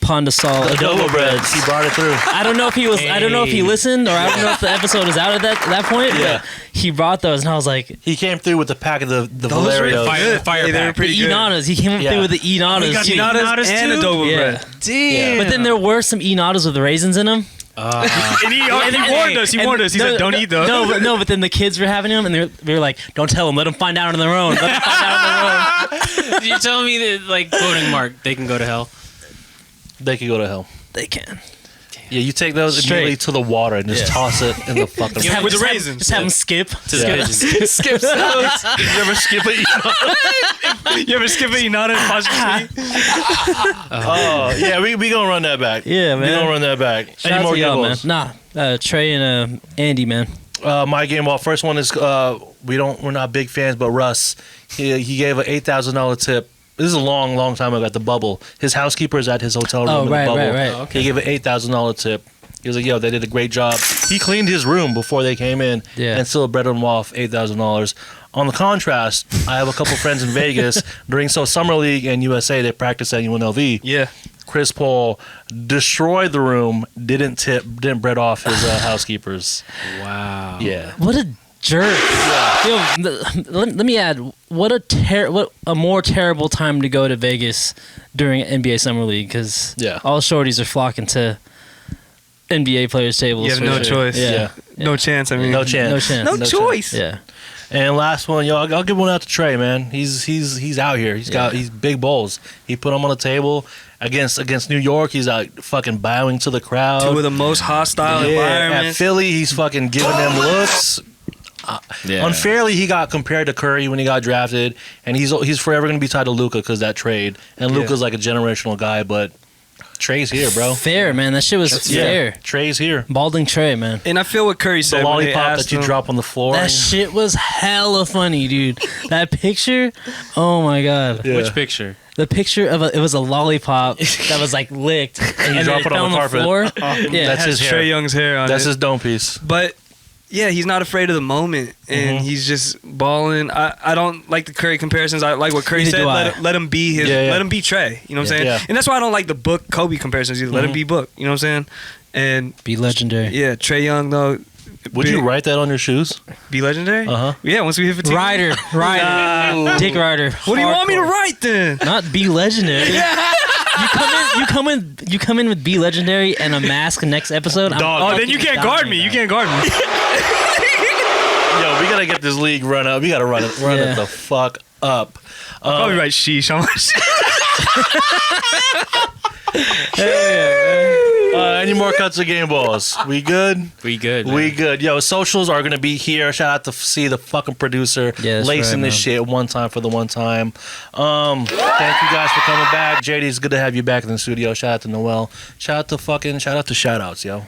Pondasol adobo breads. He brought it through. I don't know if he was. I don't know if he listened, or I don't know if the episode was out at that point. Yeah. But he brought those, and I was like, He came through with the pack of the Those were Valerios. Fire Hey, they were pack. pretty the good. Enadas. He came Yeah. through with the Enadas. got too. Enadas and too? adobo Yeah. bread. Damn. But then there were some Enadas with raisins in them. And he warned us. He warned us. He said, "Don't eat those." But then the kids were having them, and they were like, "Don't tell them. Let them find out on their own. Let them find out on their own." You're telling me that, like, quoting Mark, they can go to hell? They could go to hell. They can. Yeah, you take those Straight. immediately to the water and just toss it in the fucking. Just have, with the just have- raisins. Just have them skip. To the pigeons. Skip those. You ever skip it? You ever skip it? You not in apostrophe. Oh yeah, we gonna run that back. Yeah, We man. gonna run that back. Shout Any out more to y'all, game man. balls? Nah, Trey and Andy, man. My game ball. First one is we're not big fans, but Russ, he gave an $8,000 tip. This is a long time ago at the Bubble. His housekeeper is at his hotel room Oh, in right, the Bubble. right. Oh, okay. He gave an $8,000 tip. He was like, "Yo, they did a great job." He cleaned his room before they came in, Yeah. and still bred them off $8,000. On the contrast, I have a couple friends in Vegas during Summer League and USA. They practice at UNLV. Yeah. Chris Paul destroyed the room. Didn't bread off his housekeepers. Wow. Yeah. What a jerk. Yo, let me add, what a more terrible time to go to Vegas during NBA Summer League, because Yeah. all shorties are flocking to NBA players' tables. You have for no sure. choice. Yeah. No chance. I mean, No chance. No chance. No choice. Yeah. And last one, yo, I'll give one out to Trey, man. He's out here. He's big bowls. He put them on the table against New York. He's out fucking bowing to the crowd. two of the most hostile At environments. Philly, he's fucking giving them looks. Unfairly, he got compared to Curry when he got drafted, and he's forever going to be tied to Luka because that trade. And Yeah. Luka's like a generational guy, but Trey's here, bro. Fair, man. That shit was fair. Trey's here. Balding Trey, man. And I feel what Curry The said when they lollipop asked that you him. drop on the floor. That shit was hella funny, dude. That picture, oh my god. Yeah. Which picture? The picture of it was a lollipop that was like licked, and then drop it it fell on the carpet. floor. It Yeah, That's has his Trae hair. Young's hair on That's it. his dome piece. But yeah, he's not afraid of the moment, and Mm-hmm. he's just balling. I don't like the Curry comparisons. I like what Curry Neither said. do I. Let him be his. Yeah, yeah. Let him be Trey. You know what I'm saying? Yeah. And that's why I don't like the Book Kobe comparisons either. Let him Mhm. be Book. You know what I'm saying? And be legendary. yeah, Trae Young though. Would you write that on your shoes? be legendary? Uh huh. Yeah. Once we hit 15. Ryder, Dick Ryder. What do you want me to Hardcore. write then? Not be legendary. You come in with be legendary and a mask next episode. I'm Dog. Oh, fucking then you can't dying, guard me. You man. can't guard me. Yo, we gotta get this league run up. We gotta run it Yeah. the fuck up. Probably write sheesh on my shit. Any more cuts of game balls? We good? We good. We man. good. Yo, socials are gonna be here. Shout out to C, the fucking producer, Yeah, that's lacing right, this man. shit one time for the one time. Thank you guys for coming back. JD, it's good to have you back in the studio. Shout out to Noel. Shout out to Shoutouts, yo.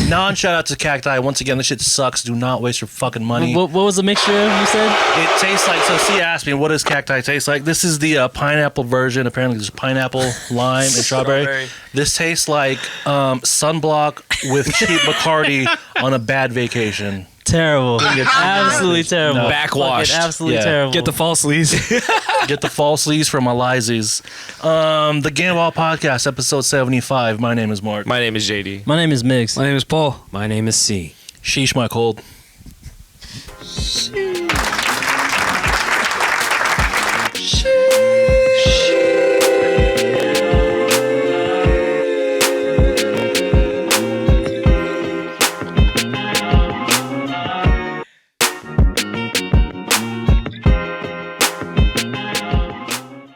Non-shout out to Cacti. Once again, this shit sucks. Do not waste your fucking money. What was the mixture you said? It tastes like, so C asked me, what does Cacti taste like? This is the pineapple version. Apparently there's pineapple, lime, and strawberry. This tastes like sunblock with cheap Bacardi on a bad vacation. Terrible. Absolutely terrible. No. Backwashed. Fucking absolutely Yeah. terrible. Get the false leads. Get the false leads from my Lysies. The Game Ball Podcast, episode 75. My name is Mark. My name is JD. My name is Mix. My name is Paul. My name is C. Sheesh, my cold. Sheesh.